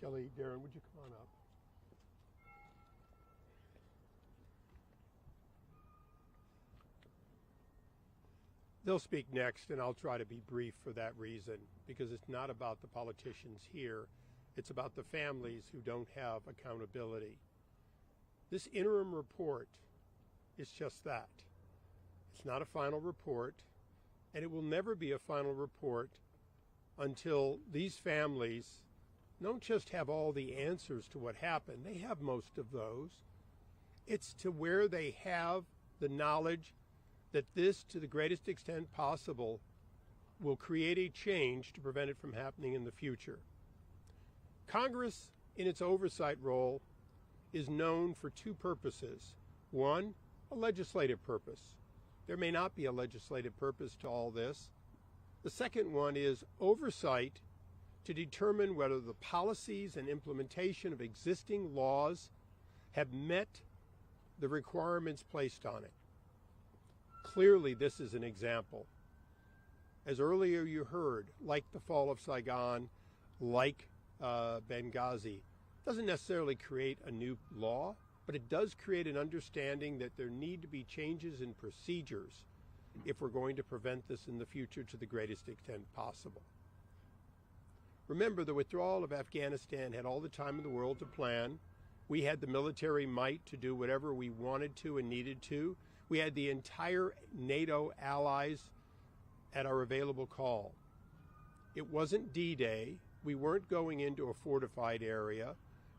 Kelly, Darren, would you come on up? They'll speak next, and I'll try to be brief for that reason, because it's not about the politicians here. It's about the families who don't have accountability. This interim report is just that. It's not a final report, and it will never be a final report until these families don't just have all the answers to what happened. They have most of those. It's to where they have the knowledge that this, to the greatest extent possible, will create a change to prevent it from happening in the future. Congress, in its oversight role, is known for two purposes. One, a legislative purpose. There may not be a legislative purpose to all this. The second one is oversight to determine whether the policies and implementation of existing laws have met the requirements placed on it. Clearly, this is an example. As earlier you heard, like the fall of Saigon, like Benghazi, doesn't necessarily create a new law, but it does create an understanding that there need to be changes in procedures if we're going to prevent this in the future to the greatest extent possible. Remember, the withdrawal of Afghanistan had all the time in the world to plan. We had the military might to do whatever we wanted to and needed to. We had the entire NATO allies at our available call. It wasn't D-Day. We weren't going into a fortified area.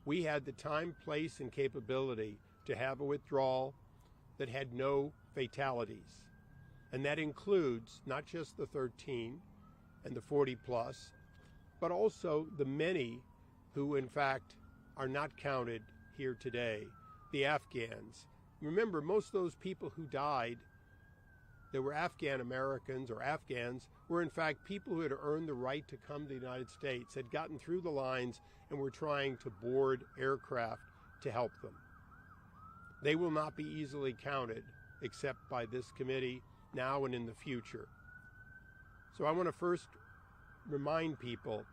We had the time, place, and capability to have a withdrawal that had no fatalities. And that includes not just the 13 and the 40 plus, but also the many who in fact are not counted here today, the Afghans. Remember, most of those people who died that were Afghan Americans or Afghans were in fact people who had earned the right to come to the United States, had gotten through the lines and were trying to board aircraft to help them. They will not be easily counted except by this committee now and in the future. So I want to first remind people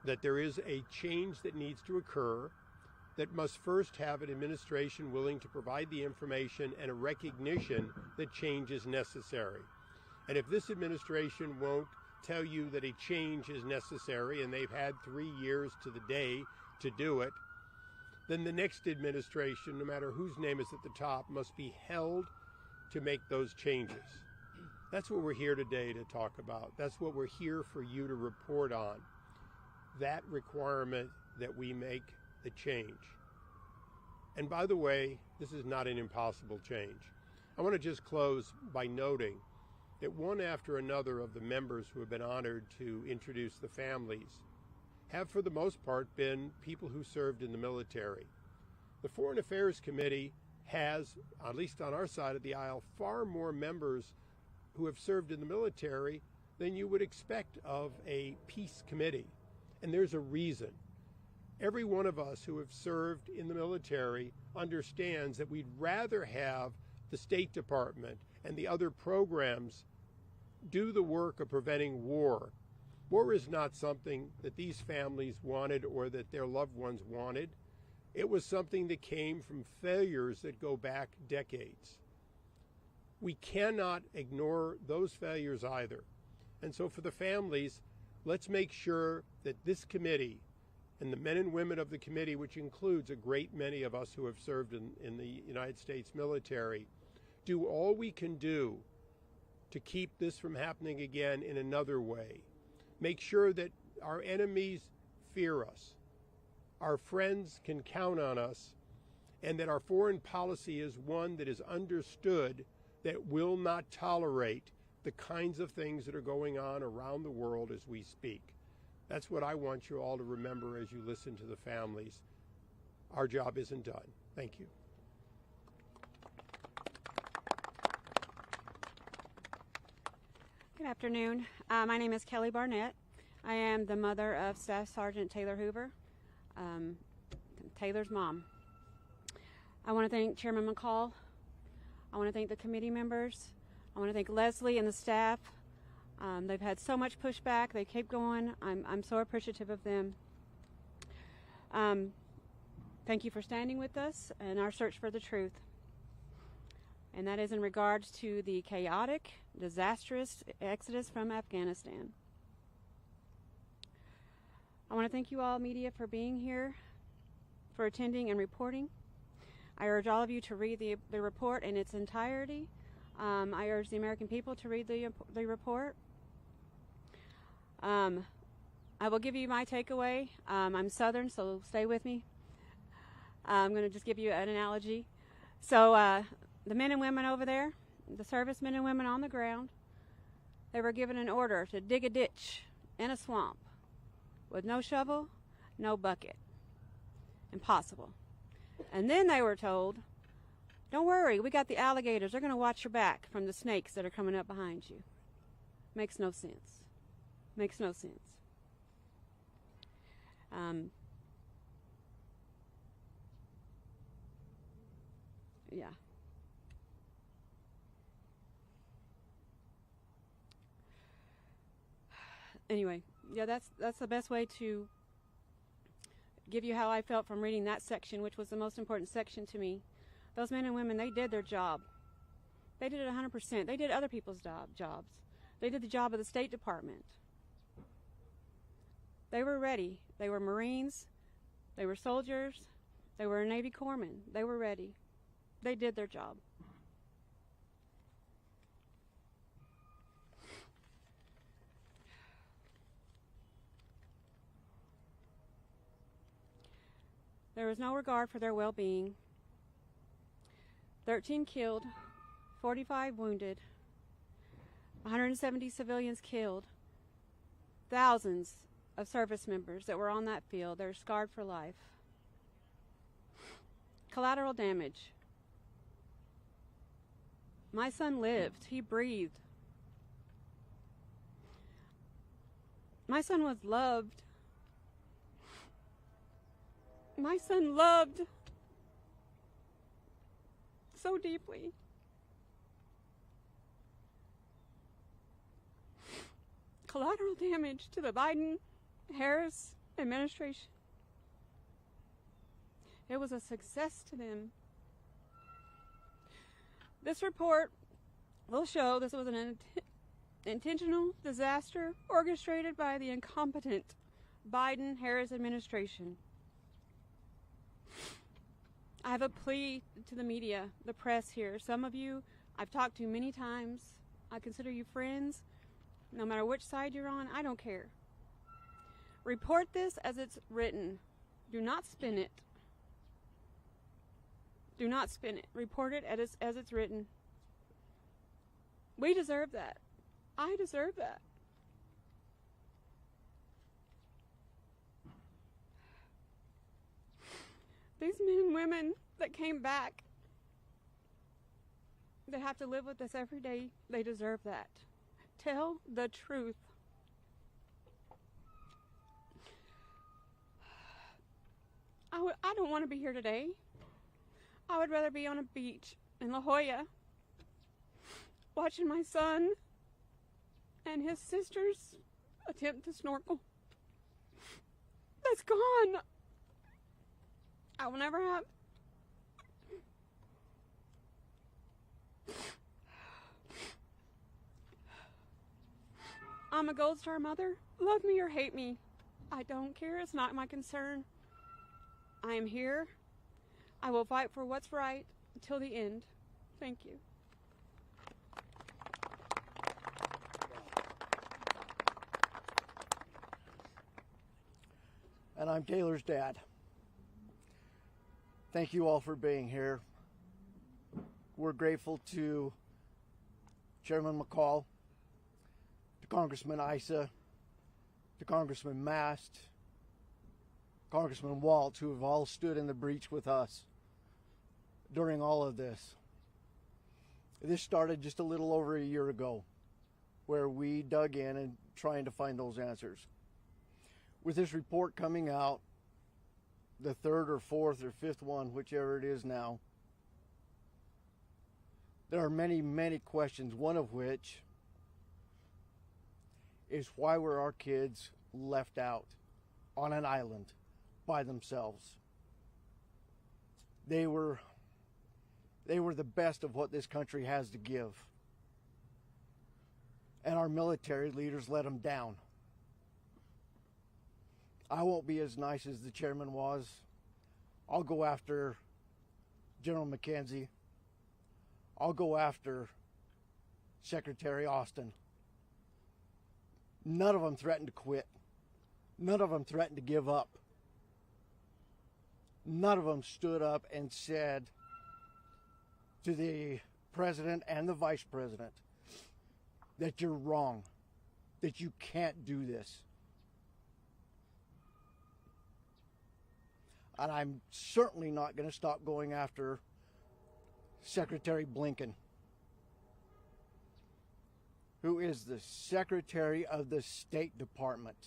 that there is a change that needs to occur that must first have an administration willing to provide the information and a recognition that change is necessary. And if this administration won't tell you that a change is necessary, and they've had 3 years to the day to do it, then the next administration, no matter whose name is at the top, must be held to make those changes. That's what we're here today to talk about. That's what we're here for you to report on. That requirement that we make the change. And by the way, this is not an impossible change. I want to just close by noting that one after another of the members who have been honored to introduce the families have for the most part been people who served in the military. The Foreign Affairs Committee has, at least on our side of the aisle, far more members who have served in the military than you would expect of a peace committee. And there's a reason. Every one of us who have served in the military understands that we'd rather have the State Department and the other programs do the work of preventing war. War is not something that these families wanted or that their loved ones wanted. It was something that came from failures that go back decades. We cannot ignore those failures either. And so for the families, let's make sure that this committee and the men and women of the committee, which includes a great many of us who have served in the United States military, do all we can do to keep this from happening again in another way. Make sure that our enemies fear us, our friends can count on us, and that our foreign policy is one that is understood, that will not tolerate the kinds of things that are going on around the world as we speak. That's what I want you all to remember as you listen to the families. Our job isn't done. Thank you. Good afternoon. My name is Kelly Barnett. I am the mother of Staff Sergeant Taylor Hoover, Taylor's mom. I want to thank Chairman McCall. I want to thank the committee members. I want to thank Leslie and the staff. They've had so much pushback. They keep going. I'm so appreciative of them. Thank you for standing with us in our search for the truth. And that is in regards to the chaotic, disastrous exodus from Afghanistan. I want to thank you all, media, for being here, for attending and reporting. I urge all of you to read the report in its entirety. I urge the American people to read the report. I will give you my takeaway. I'm Southern, so stay with me. I'm going to just give you an analogy. So the men and women over there, the servicemen and women on the ground, they were given an order to dig a ditch in a swamp with no shovel, no bucket. Impossible. And then they were told, don't worry, we got the alligators. They're going to watch your back from the snakes that are coming up behind you. Makes no sense. Makes no sense. Yeah. Anyway, yeah, that's the best way to give you how I felt from reading that section, which was the most important section to me. Those men and women, they did their job. They did it 100%. They did other people's jobs. They did the job of the State Department. They were ready. They were Marines. They were soldiers. They were Navy corpsmen. They were ready. They did their job. There was no regard for their well-being. 13 killed, 45 wounded, 170 civilians killed, thousands of service members that were on that field. They're scarred for life. Collateral damage. My son lived. He breathed. My son was loved. My son loved so deeply. Collateral damage to the Biden-Harris administration. It was a success to them. This report will show this was an intentional disaster orchestrated by the incompetent Biden-Harris administration. I have a plea to the media, the press here. Some of you I've talked to many times. I consider you friends. No matter which side you're on, I don't care. Report this as it's written. Do not spin it. Do not spin it. Report it as it's written. We deserve that. I deserve that. These men and women that came back, that have to live with us every day, they deserve that. Tell the truth. I don't want to be here today. I would rather be on a beach in La Jolla watching my son and his sisters attempt to snorkel. That's gone. I will never have. I'm a Gold Star mother. Love me or hate me. I don't care. It's not my concern. I am here. I will fight for what's right until the end. Thank you. And I'm Taylor's dad. Thank you all for being here. We're grateful to Chairman McCall, to Congressman Issa, to Congressman Mast, Congressman Waltz, who have all stood in the breach with us during all of this. This started just a little over a year ago, where we dug in and trying to find those answers. With this report coming out, the third or fourth or fifth one, whichever it is now, there are many, many questions, one of which is why were our kids left out on an island by themselves? They were the best of what this country has to give. And our military leaders let them down. I won't be as nice as the chairman was. I'll go after General McKenzie. I'll go after Secretary Austin. None of them threatened to quit. None of them threatened to give up. None of them stood up and said to the president and the vice president that you're wrong, that you can't do this. And I'm certainly not going to stop going after Secretary Blinken, who is the Secretary of the State Department.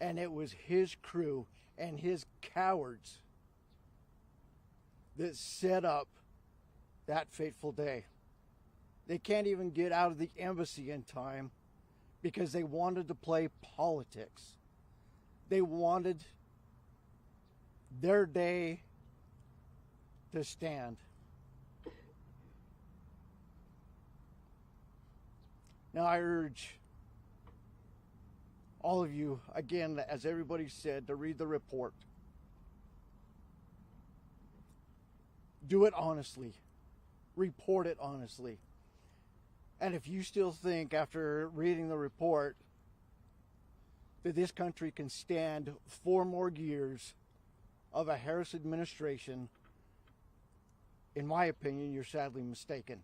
And it was his crew and his cowards that set up that fateful day. They can't even get out of the embassy in time because they wanted to play politics. They wanted their day to stand. Now I urge all of you, again, as everybody said, to read the report. Do it honestly. Report it honestly. And if you still think after reading the report that this country can stand 4 more years of a Harris administration, in my opinion, you're sadly mistaken.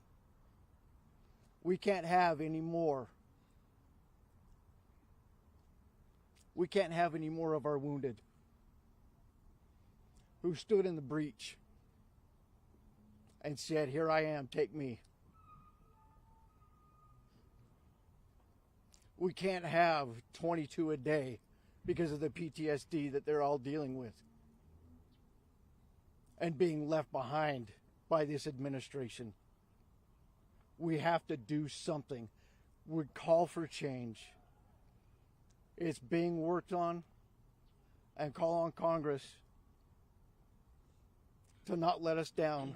We can't have any more. We can't have any more of our wounded who stood in the breach and said, "Here I am, take me." We can't have 22 a day because of the PTSD that they're all dealing with and being left behind by this administration. We have to do something. We call for change. It's being worked on, and call on Congress to not let us down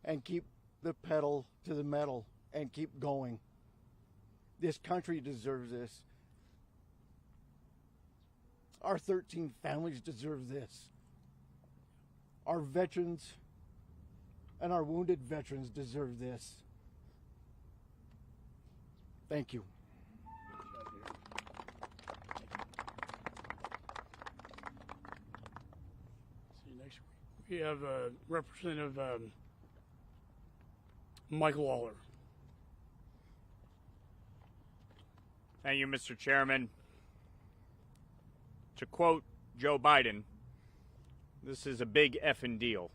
and keep the pedal to the metal and keep going. This country deserves this. Our 13 families deserve this. Our veterans and our wounded veterans deserve this. Thank you. See you next week. We have Representative Michael Waller. Thank you, Mr. Chairman. To quote Joe Biden, this is a big effing deal.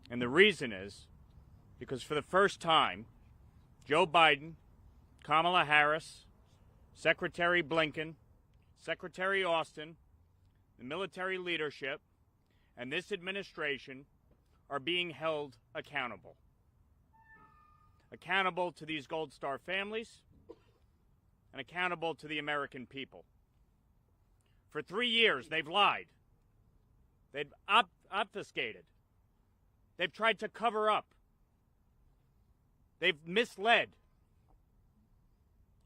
And the reason is because for the first time, Joe Biden, Kamala Harris, Secretary Blinken, Secretary Austin, the military leadership, and this administration are being held accountable. Accountable to these Gold Star families and accountable to the American people. For 3 years, they've lied. They've obfuscated. They've tried to cover up. They've misled.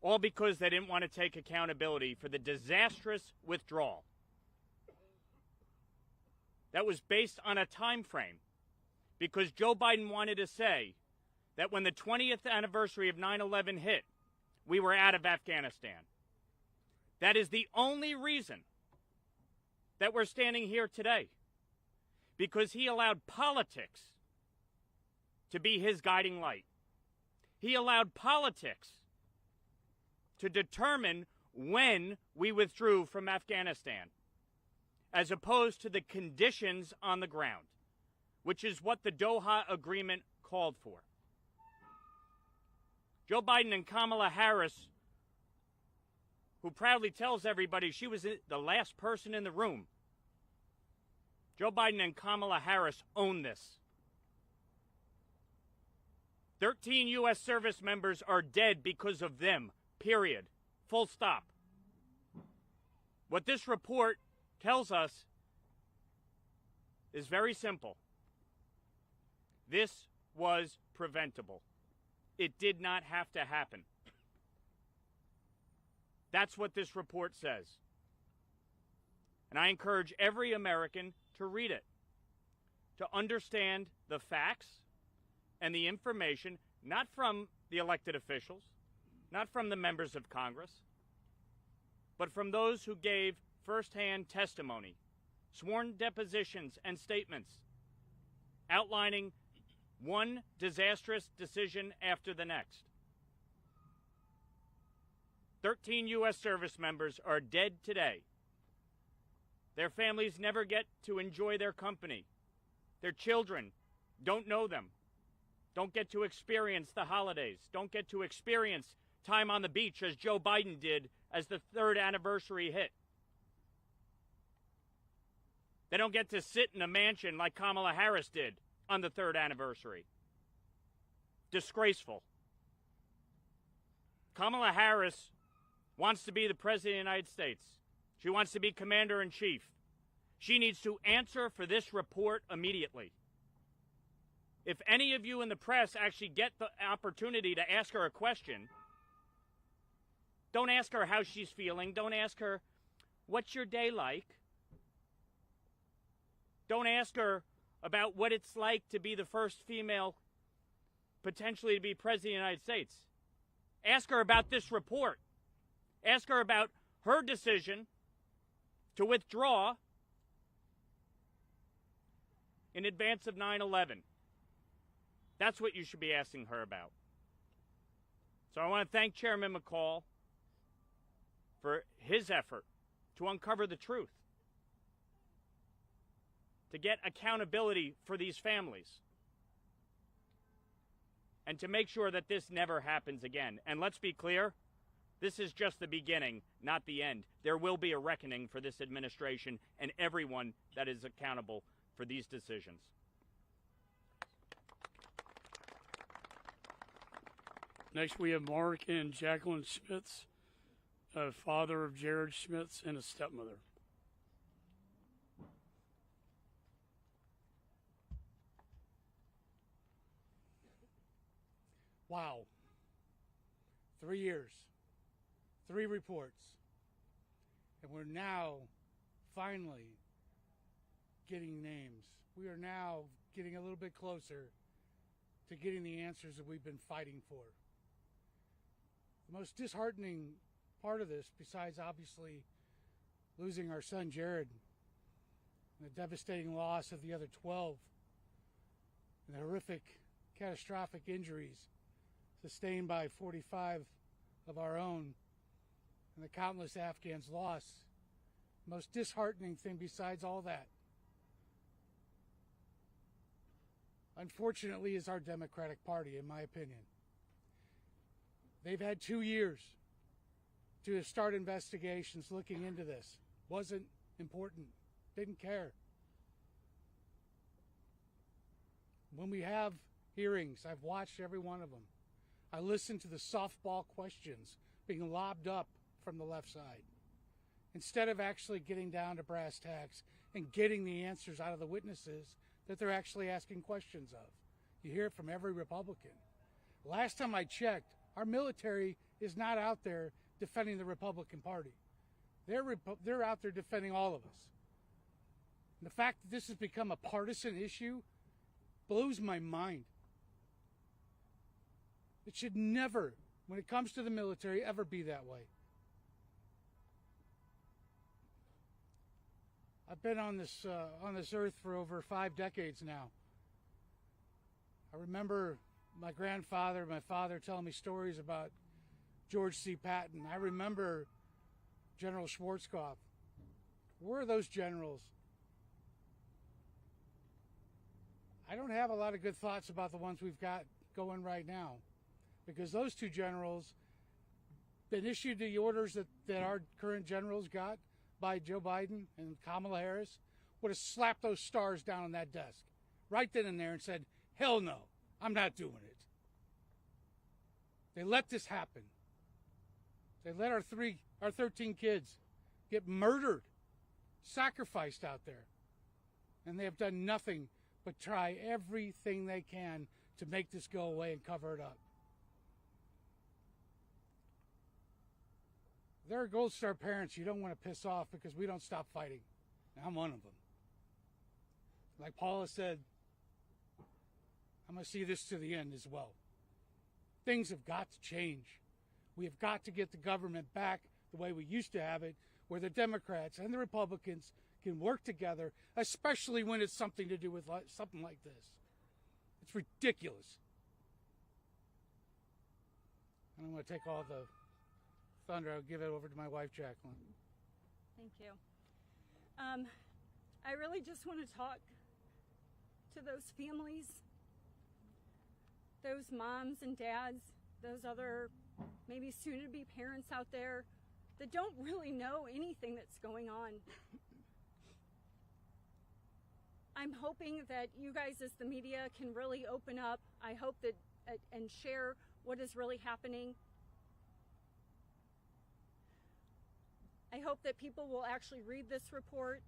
All because they didn't want to take accountability for the disastrous withdrawal. That was based on a time frame because Joe Biden wanted to say that when the 20th anniversary of 9/11 hit, we were out of Afghanistan. That is the only reason that we're standing here today, because he allowed politics to be his guiding light. He allowed politics to determine when we withdrew from Afghanistan, as opposed to the conditions on the ground, which is what the Doha Agreement called for. Joe Biden and Kamala Harris, who proudly tells everybody she was the last person in the room. Joe Biden and Kamala Harris own this. 13 U.S. service members are dead because of them, period. Full stop. What this report tells us is very simple. This was preventable. It did not have to happen. That's what this report says. And I encourage every American to read it, to understand the facts and the information, not from the elected officials, not from the members of Congress, but from those who gave firsthand testimony, sworn depositions and statements outlining one disastrous decision after the next. 13 U.S. service members are dead today. Their families never get to enjoy their company. Their children don't know them, don't get to experience the holidays, don't get to experience time on the beach as Joe Biden did as the 3rd anniversary hit. They don't get to sit in a mansion like Kamala Harris did on the 3rd anniversary. Disgraceful. Kamala Harris wants to be the President of the United States. She wants to be Commander-in-Chief. She needs to answer for this report immediately. If any of you in the press actually get the opportunity to ask her a question, don't ask her how she's feeling. Don't ask her, what's your day like? Don't ask her about what it's like to be the first female potentially to be President of the United States. Ask her about this report. Ask her about her decision to withdraw in advance of 9/11? That's what you should be asking her about. So I want to thank Chairman McCall for his effort to uncover the truth, to get accountability for these families, and to make sure that this never happens again. And let's be clear, this is just the beginning, not the end. There will be a reckoning for this administration and everyone that is accountable for these decisions. Next, we have Mark and Jacqueline Schmitz, a father of Jared Schmitz and a stepmother. Wow. 3 years, 3 reports, and we're now finally getting names. We are now getting a little bit closer to getting the answers that we've been fighting for. The most disheartening part of this, besides obviously losing our son Jared, and the devastating loss of the other 12, and the horrific, catastrophic injuries sustained by 45 of our own, and the countless Afghans lost. The most disheartening thing besides all that, unfortunately, is our Democratic Party, in my opinion. They've had 2 years to start investigations looking into this. Wasn't important. Didn't care. When we have hearings, I've watched every one of them. I listened to the softball questions being lobbed up from the left side, instead of actually getting down to brass tacks and getting the answers out of the witnesses that they're actually asking questions of. You hear it from every Republican. Last time I checked, our military is not out there defending the Republican Party. They're out there defending all of us. And the fact that this has become a partisan issue blows my mind. It should never, when it comes to the military, ever be that way. I've been on this earth for over 5 decades now. I remember my grandfather, my father telling me stories about George C. Patton. I remember General Schwarzkopf. Where are those generals? I don't have a lot of good thoughts about the ones we've got going right now, because those 2 generals been issued the orders that our current generals got by Joe Biden and Kamala Harris, would have slapped those stars down on that desk right then and there and said, hell no, I'm not doing it. They let this happen. They let our 13 kids get murdered, sacrificed out there. And they have done nothing but try everything they can to make this go away and cover it up. There are Gold Star parents you don't want to piss off because we don't stop fighting. And I'm one of them. Like Paula said, I'm going to see this to the end as well. Things have got to change. We have got to get the government back the way we used to have it, where the Democrats and the Republicans can work together, especially when it's something to do with something like this. It's ridiculous. I don't want to take all the thunder. I'll give it over to my wife, Jacqueline. Thank you. I really just want to talk to those families, those moms and dads, those other maybe soon-to-be parents out there that don't really know anything that's going on. I'm hoping that you guys as the media can really open up. I hope that and share what is really happening. I hope that people will actually read this report.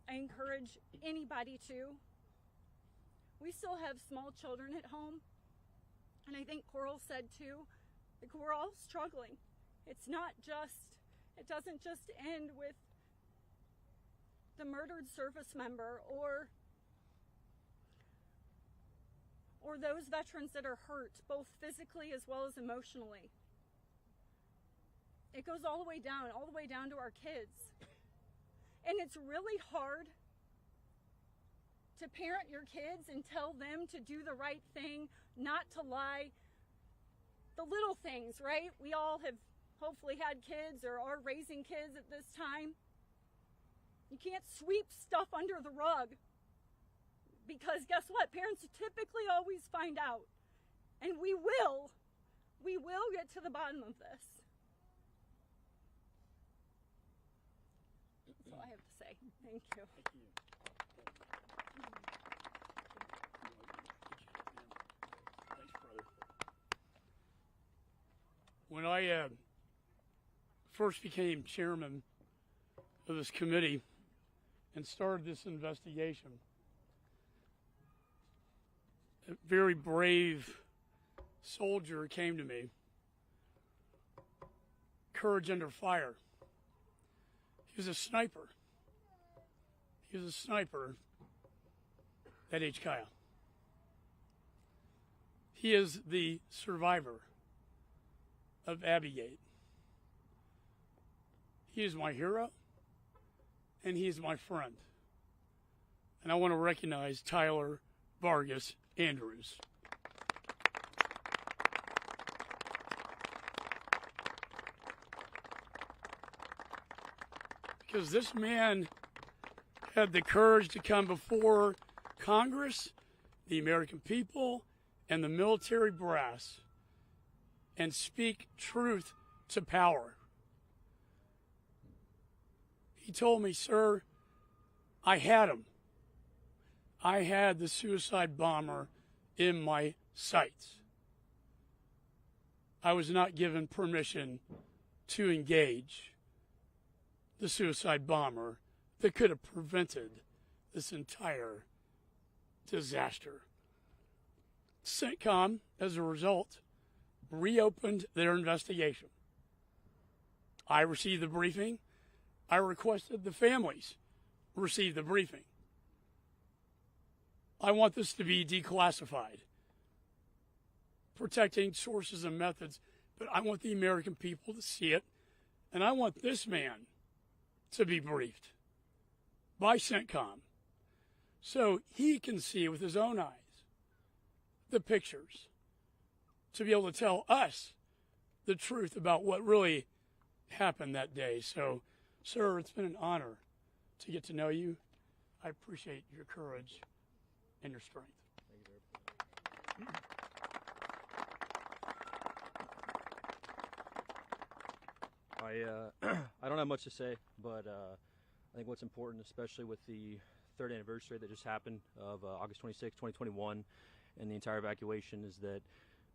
I encourage anybody to. We still have small children at home, and I think Coral said too, that we're all struggling. It doesn't just end with the murdered service member or those veterans that are hurt, both physically as well as emotionally. It goes all the way down to our kids. And it's really hard to parent your kids and tell them to do the right thing, not to lie. The little things, right? We all have hopefully had kids or are raising kids at this time. You can't sweep stuff under the rug, because guess what? Parents typically always find out. And we will get to the bottom of this. That's all I have to say. Thank you. Thank you. Thanks, brother. When I first became chairman of this committee and started this investigation, a very brave soldier came to me. Courage under fire. He was a sniper. He was a sniper at HKIA. He is the survivor of Abbey. He is my hero, and he is my friend. And I want to recognize Tyler Vargas Andrews. Because this man had the courage to come before Congress, the American people, and the military brass and speak truth to power. He told me, "Sir, I had him. I had the suicide bomber in my sights. I was not given permission to engage the suicide bomber that could have prevented this entire disaster." CENTCOM, as a result, reopened their investigation. I received the briefing. I requested the families receive the briefing. I want this to be declassified, protecting sources and methods, but I want the American people to see it, and I want this man to be briefed by CENTCOM so he can see with his own eyes the pictures, to be able to tell us the truth about what really happened that day. So, sir, it's been an honor to get to know you. I appreciate your courage and your strength. I don't have much to say, but I think what's important, especially with the third anniversary that just happened of August 26, 2021, and the entire evacuation, is that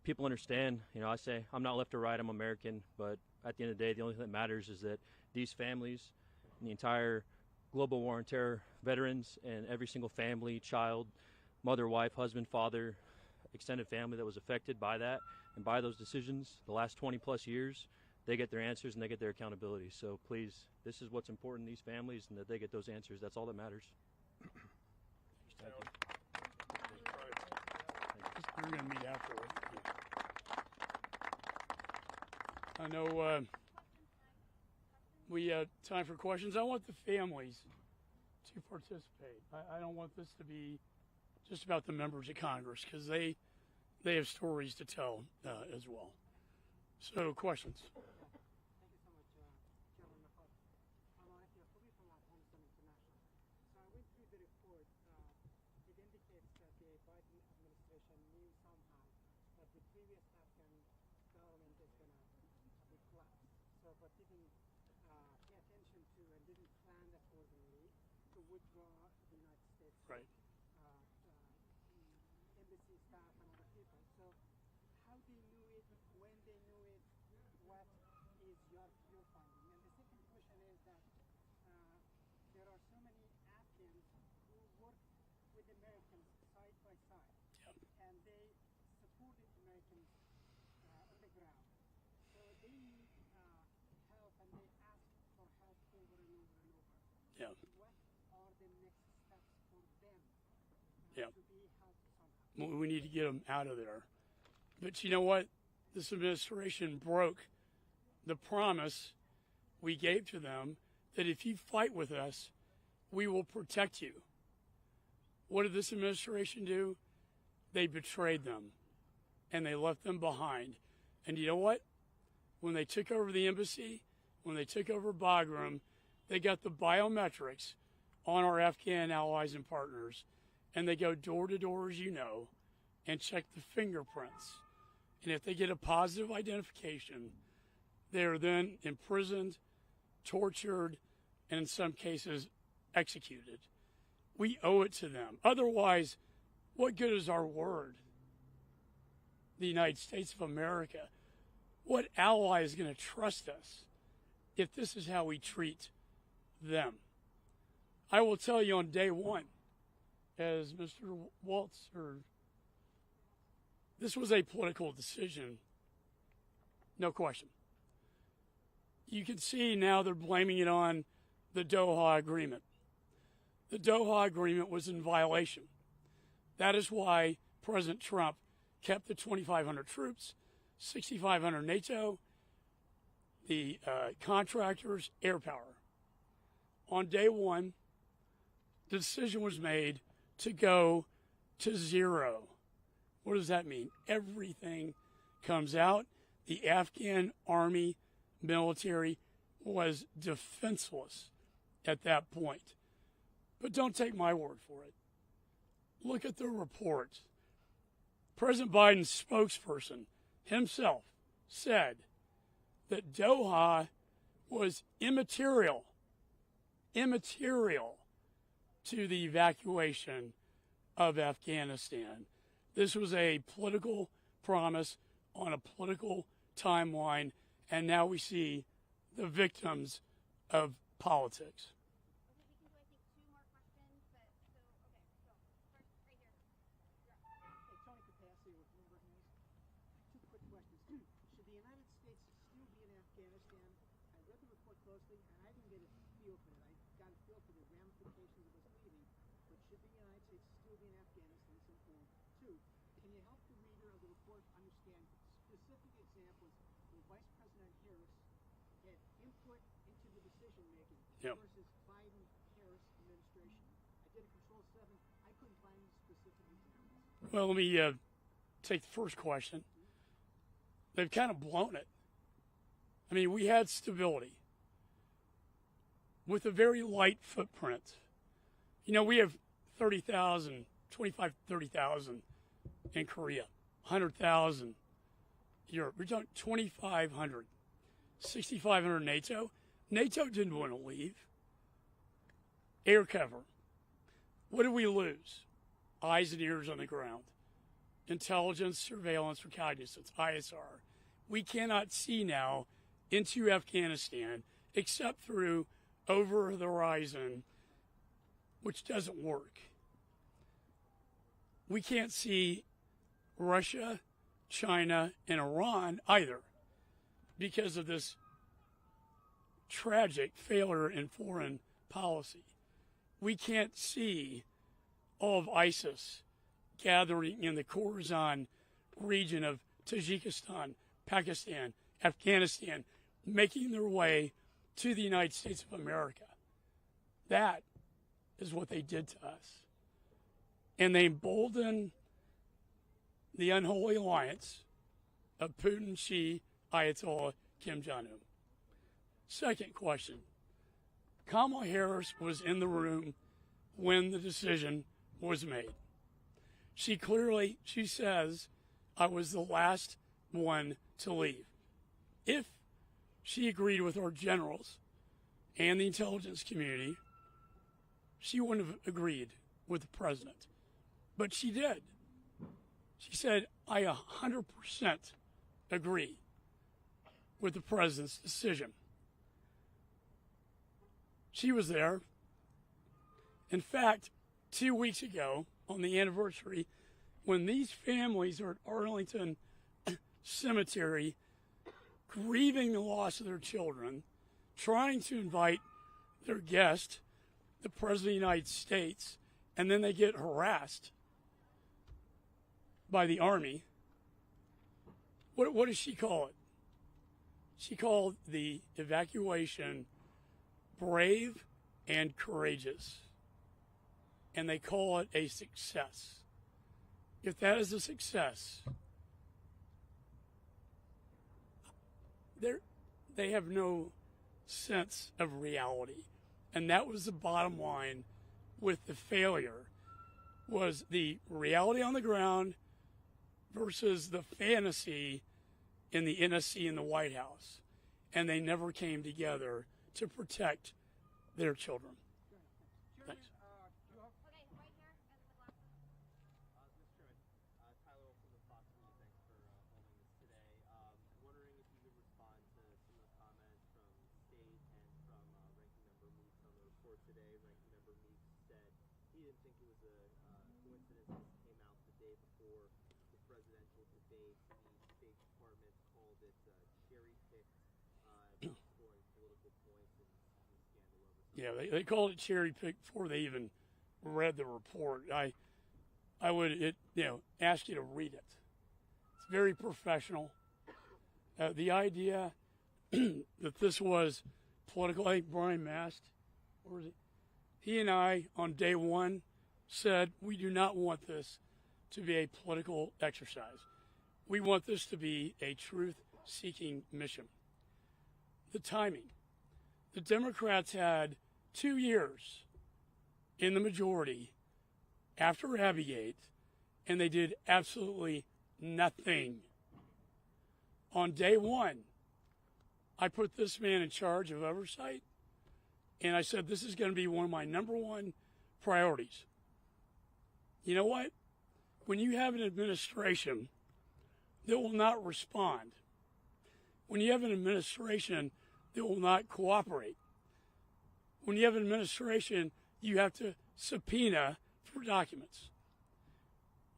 people understand. You know, I say I'm not left or right, I'm American, but at the end of the day, the only thing that matters is that these families and the entire global war on terror veterans and every single family, child, mother, wife, husband, father, extended family that was affected by that and by those decisions the last 20 plus years, they get their answers and they get their accountability. So please, this is what's important to these families, and that they get those answers. That's all that matters. Thank you. We're going to meet afterward. I know we have time for questions. I want the families to participate. I don't want this to be just about the members of Congress, because they have stories to tell as well. So, questions? But didn't pay attention to and didn't plan accordingly to withdraw the United States right. Embassy staff and other people. So how they knew it, when they knew it, what is your finding? And the second question is that there are so many Afghans who work with Americans side by side, and they supported Americans on the ground. So they need help, and they ask for help over and over and over. Yeah. What are the next steps for them to be helped somehow? We need to get them out of there. But you know what? This administration broke the promise we gave to them that if you fight with us, we will protect you. What did this administration do? They betrayed them, and they left them behind. And you know what? When they took over the embassy, when they took over Bagram, they got the biometrics on our Afghan allies and partners, and they go door to door, as you know, and check the fingerprints. And if they get a positive identification, they are then imprisoned, tortured, and in some cases, executed. We owe it to them. Otherwise, what good is our word? The United States of America. What ally is going to trust us if this is how we treat them? I will tell you on day one, as Mr. Waltz heard, this was a political decision, no question. You can see now they're blaming it on the Doha Agreement. The Doha Agreement was in violation. That is why President Trump kept the 2,500 troops, 6,500 NATO, the contractors, air power. On day one, the decision was made to go to zero. What does that mean? Everything comes out. The Afghan army, military was defenseless at that point. But don't take my word for it. Look at the report. President Biden's spokesperson himself said that Doha was immaterial to the evacuation of Afghanistan. This was a political promise on a political timeline, and now we see the victims of politics. Should the United States still be in Afghanistan? I read the report closely, and I didn't get a feel for it. I got a feel for the ramifications of us leaving. But should the United States still be in Afghanistan? Simple. Two, can you help the reader of the report understand specific examples where Vice President Harris had input into the decision-making versus Biden-Harris administration? I did a Control 7. I couldn't find specific examples. Well, let me take the first question. They've kind of blown it. I mean, we had stability with a very light footprint. You know, we have 30,000, 25, 30,000 in Korea, 100,000 Europe. We're talking 2,500, 6,500 NATO. NATO didn't want to leave. Air cover. What did we lose? Eyes and ears on the ground. Intelligence, surveillance, reconnaissance, ISR. We cannot see now into Afghanistan except through over the horizon, which doesn't work. We can't see Russia, China, and Iran either because of this tragic failure in foreign policy. We can't see all of ISIS gathering in the Khorasan region of Tajikistan, Pakistan, Afghanistan, making their way to the United States of America. That is what they did to us. And they emboldened the unholy alliance of Putin, Xi, Ayatollah, Kim Jong-un. Second question. Kamala Harris was in the room when the decision was made. She says, I was the last one to leave. If she agreed with our generals and the intelligence community, she wouldn't have agreed with the president. But she did. She said, I 100% agree with the president's decision. She was there. In fact, 2 weeks ago, on the anniversary, when these families are at Arlington Cemetery, grieving the loss of their children, trying to invite their guest, the President of the United States, and then they get harassed by the Army. What does she call it? She called the evacuation brave and courageous. and they call it a success. If that is a success, they have no sense of reality. And that was the bottom line with the failure, was the reality on the ground versus the fantasy in the NSC and the White House. And they never came together to protect their children. Thanks. Today, Ranking Member Meeks said he didn't think it was a coincidence that came out the day before the presidential debate. The State Department called it cherry-picked, scoring political points and scandal over. Yeah, they called it cherry-picked before they even read the report. I would ask you to read it. It's very professional. The idea that this was political, I think Brian Mast, or is it? He and I, on day one, said we do not want this to be a political exercise. We want this to be a truth-seeking mission. The timing. The Democrats had 2 years in the majority after Abigate, and they did absolutely nothing. On day one, I put this man in charge of oversight, and I said, this is going to be one of my number one priorities. You know what? When you have an administration that will not respond, when you have an administration that will not cooperate, when you have an administration you have to subpoena for documents,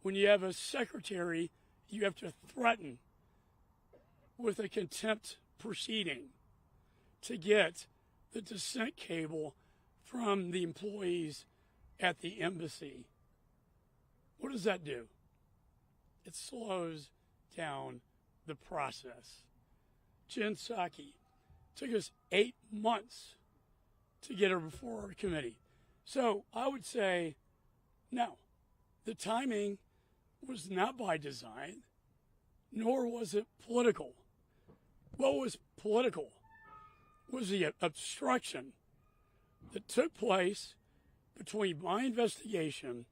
when you have a secretary you have to threaten with a contempt proceeding to get the dissent cable from the employees at the embassy. What does that do? It slows down the process. Jen Psaki took us 8 months to get her before our committee. So I would say, no, the timing was not by design, nor was it political. What was political was the obstruction that took place between my investigation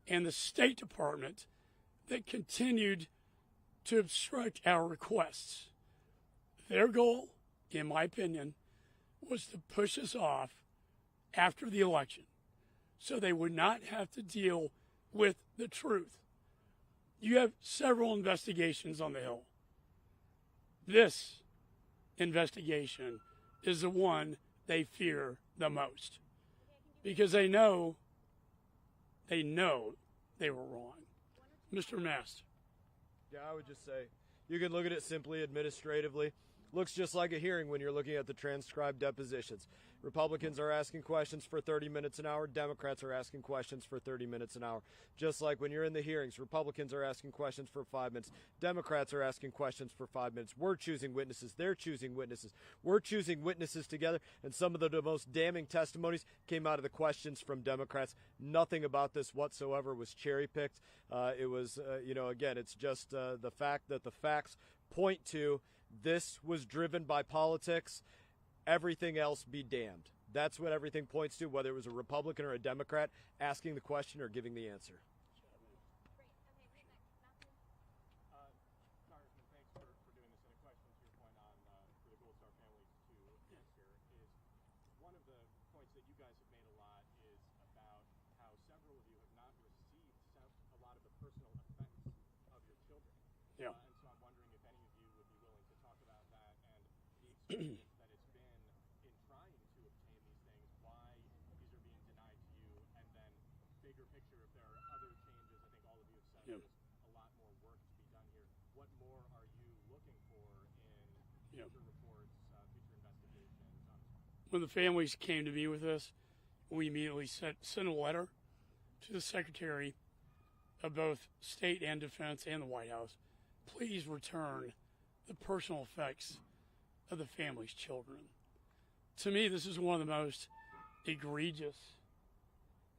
and the State Department that continued to obstruct our requests. Their goal, in my opinion, was to push us off after the election so they would not have to deal with the truth. You have several investigations on the Hill. This investigation is the one they fear the most because they know they were wrong. Mr. Mast. Yeah, I would just say you can look at it simply administratively. Looks just like a hearing when you're looking at the transcribed depositions. Republicans are asking questions for 30 minutes an hour. Democrats are asking questions for 30 minutes an hour. Just like when you're in the hearings, Republicans are asking questions for 5 minutes. Democrats are asking questions for 5 minutes. We're choosing witnesses. They're choosing witnesses. We're choosing witnesses together. And some of the most damning testimonies came out of the questions from Democrats. Nothing about this whatsoever was cherry-picked. It was, again, it's just the fact that the facts point to this was driven by politics. Everything else be damned. That's what everything points to, whether it was a Republican or a Democrat asking the question or giving the answer. Congressman, thanks for doing this. And a question to your point on for the Gold Star families to answer is one of the points that you guys have made a lot is about how several of you have not received a lot of the personal effects of your children. Yeah. And so I'm wondering if any of you would be willing to talk about that and the experience that it's been in trying to obtain these things, why these are being denied to you, and then bigger picture, if there are other changes. I think all of you have said Yeah. there's a lot more work to be done here. What more are you looking for in future reports, future investigations? When the families came to me with this, we immediately sent a letter to the Secretary of both State and Defense and the White House. Please return the personal effects of the family's children. To me, this is one of the most egregious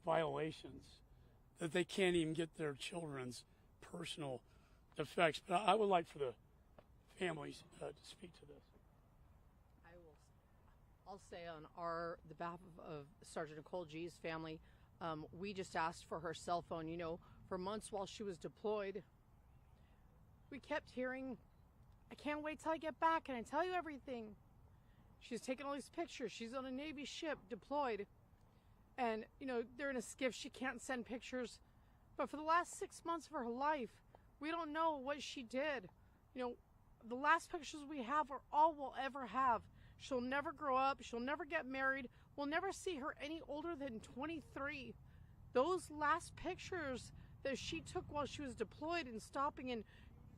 violations that they can't even get their children's personal effects. But I would like for the families to speak to this. I'll say on the behalf of Sergeant Nicole G's family, we just asked for her cell phone. You know, for months while she was deployed, we kept hearing, "I can't wait till I get back and I tell you everything." She's taking all these pictures. She's on a Navy ship deployed. And, you know, they're in a skiff. She can't send pictures. But for the last 6 months of her life, we don't know what she did. You know, the last pictures we have are all we'll ever have. She'll never grow up. She'll never get married. We'll never see her any older than 23. Those last pictures that she took while she was deployed and stopping in,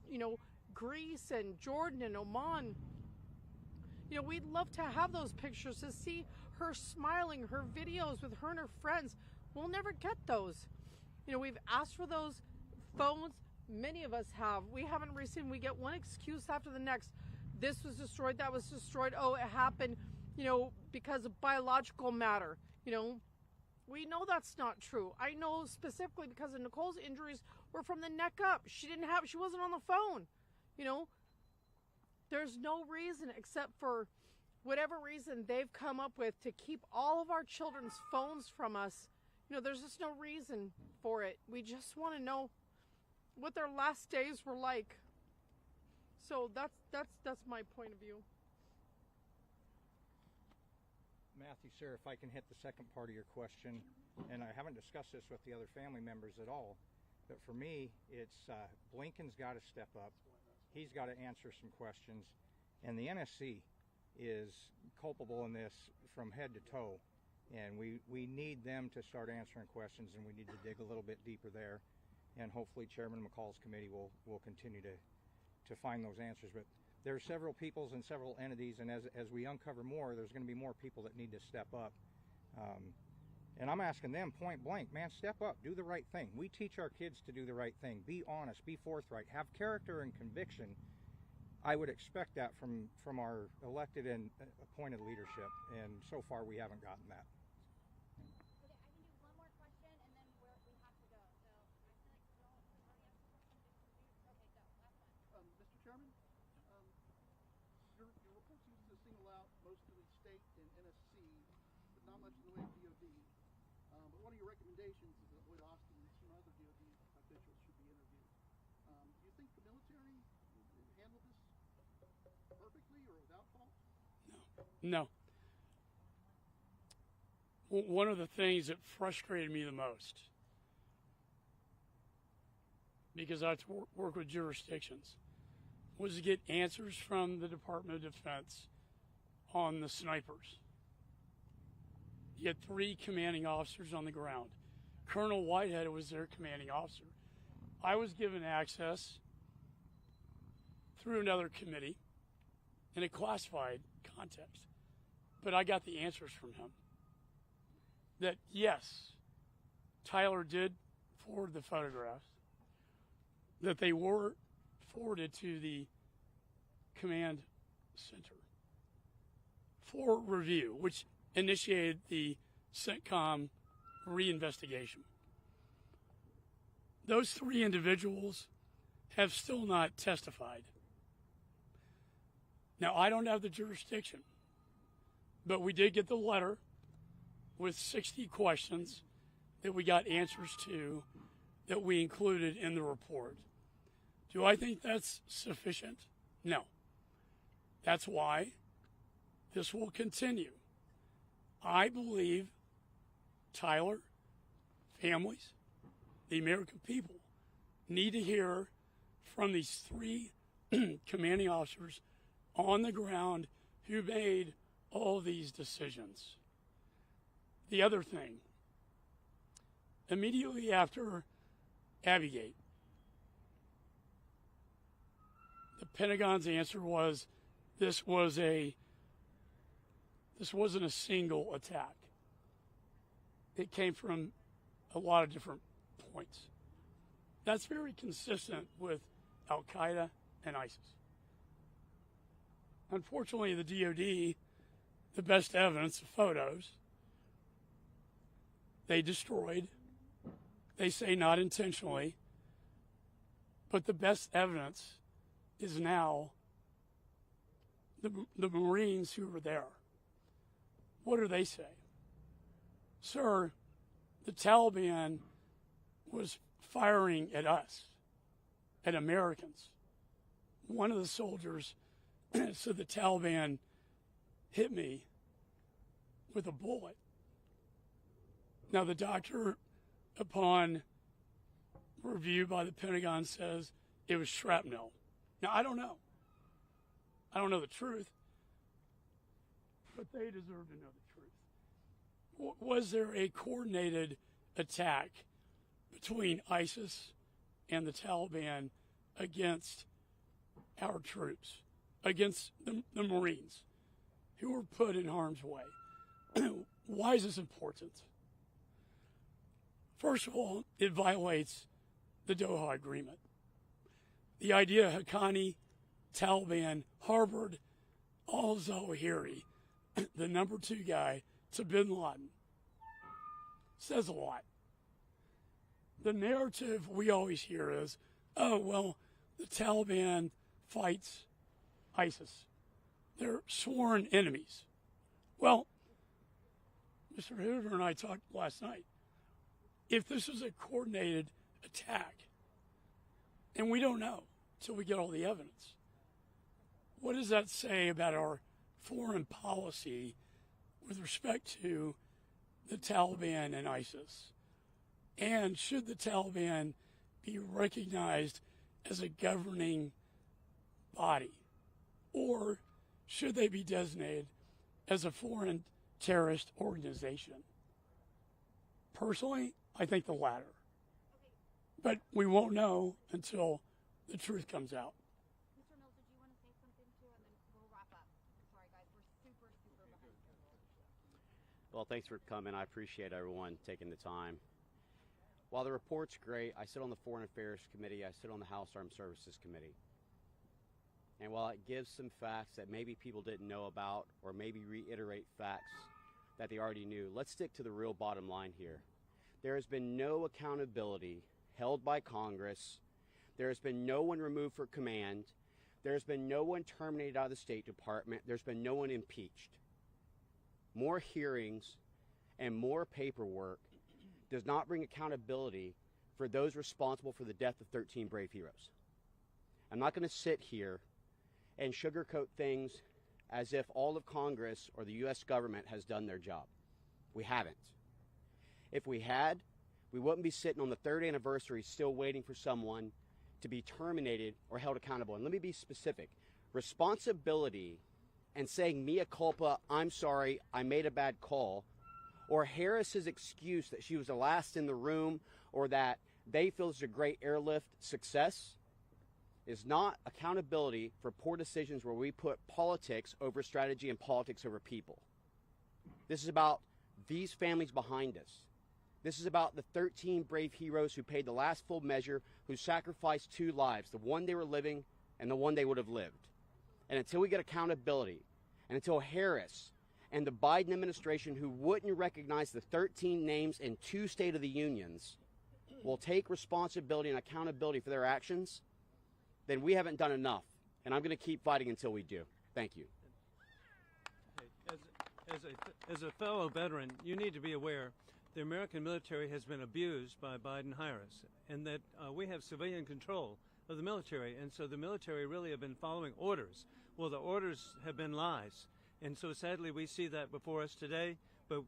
you know, Greece and Jordan and Oman, you know, we'd love to have those pictures, to see her smiling, her videos with her and her friends. We'll never get those. You know, we've asked for those phones. Many of us have. We haven't received. We get one excuse after the next. This was destroyed, that was destroyed. Oh, it happened, you know, because of biological matter. You know, we know that's not true. I know specifically because of Nicole's injuries were from the neck up. She wasn't on the phone. You know, there's no reason except for whatever reason they've come up with to keep all of our children's phones from us. You know, there's just no reason for it. We just want to know what their last days were like. So that's my point of view. Matthew, sir, if I can hit the second part of your question, and I haven't discussed this with the other family members at all, but for me, it's Blinken's got to step up. He's got to answer some questions, and the NSC is culpable in this from head to toe, and we need them to start answering questions, and we need to dig a little bit deeper there, and hopefully Chairman McCall's committee will continue to find those answers. But there are several peoples and several entities, and as we uncover more, there's going to be more people that need to step up. And I'm asking them point blank, man, step up, do the right thing. We teach our kids to do the right thing, be honest, be forthright, have character and conviction. I would expect that from our elected and appointed leadership, and so far we haven't gotten that. Mr. Chairman, your report seems to single out most of the state and NSC, but not much in the way of DOD. But one of your recommendations is that Lloyd Austin and some other DOD officials should be interviewed. Do you think the military handled this perfectly or without fault? No. One of the things that frustrated me the most, because I work with jurisdictions, was to get answers from the Department of Defense on the snipers. You had 3 commanding officers on the ground. Colonel Whitehead was their commanding officer. I was given access through another committee in a classified context, but I got the answers from him. That yes, Tyler did forward the photographs, that they were forwarded to the command center for review, which initiated the CENTCOM reinvestigation. Those 3 individuals have still not testified. Now, I don't have the jurisdiction, but we did get the letter with 60 questions that we got answers to that we included in the report. Do I think that's sufficient? No. That's why this will continue. I believe Tyler, families, the American people need to hear from these 3 commanding officers on the ground who made all these decisions. The other thing, immediately after Abbey, the Pentagon's answer was this wasn't a single attack. It came from a lot of different points. That's very consistent with Al-Qaeda and ISIS. Unfortunately, the DOD, the best evidence, the photos, they destroyed. They say not intentionally, but the best evidence is now the Marines who were there. What do they say? Sir, the Taliban was firing at us, at Americans. One of the soldiers said the Taliban hit me with a bullet. Now, the doctor, upon review by the Pentagon, says it was shrapnel. Now, I don't know. I don't know the truth, but they deserve to know the truth. Was there a coordinated attack between ISIS and the Taliban against our troops, against the Marines who were put in harm's way? Why is this important? First of all, it violates the Doha Agreement. The idea Haqqani, Taliban, harbored al-Zawahiri, the number 2 guy to bin Laden, says a lot. The narrative we always hear is, oh, well, the Taliban fights ISIS. They're sworn enemies. Well, Mr. Hoover and I talked last night. If this is a coordinated attack, and we don't know until we get all the evidence, what does that say about our foreign policy with respect to the Taliban and ISIS? And should the Taliban be recognized as a governing body? Or should they be designated as a foreign terrorist organization? Personally, I think the latter. But we won't know until the truth comes out. Mr. Mills, did you want to say something too, and then we'll wrap up? Sorry, guys, we're super behind schedule. Well, thanks for coming. I appreciate everyone taking the time. While the report's great, I sit on the Foreign Affairs Committee, I sit on the House Armed Services Committee. And while it gives some facts that maybe people didn't know about, or maybe reiterate facts that they already knew, let's stick to the real bottom line here. There has been no accountability held by Congress. There has been no one removed for command. There has been no one terminated out of the State Department. There's been no one impeached. More hearings and more paperwork does not bring accountability for those responsible for the death of 13 brave heroes. I'm not going to sit here and sugarcoat things as if all of Congress or the U.S. government has done their job. We haven't. If we had, we wouldn't be sitting on the 3rd anniversary still waiting for someone to be terminated or held accountable. And let me be specific. Responsibility and saying mea culpa, I'm sorry, I made a bad call, or Harris's excuse that she was the last in the room or that they feel it's a great airlift success is not accountability for poor decisions where we put politics over strategy and politics over people. This is about these families behind us. This is about the 13 brave heroes who paid the last full measure, who sacrificed 2 lives, the one they were living and the one they would have lived. And until we get accountability, and until Harris and the Biden administration, who wouldn't recognize the 13 names in 2 State of the Unions, will take responsibility and accountability for their actions, then we haven't done enough. And I'm going to keep fighting until we do. Thank you. As a fellow veteran, you need to be aware the American military has been abused by Biden-Harris, and that we have civilian control of the military, and so the military really have been following orders. Well, the orders have been lies, and so sadly we see that before us today, but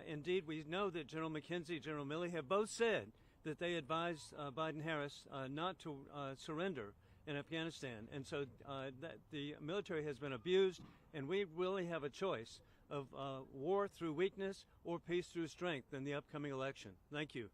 indeed we know that General McKenzie, General Milley have both said that they advised Biden-Harris not to surrender in Afghanistan, and so that the military has been abused, and we really have a choice of war through weakness or peace through strength in the upcoming election. Thank you.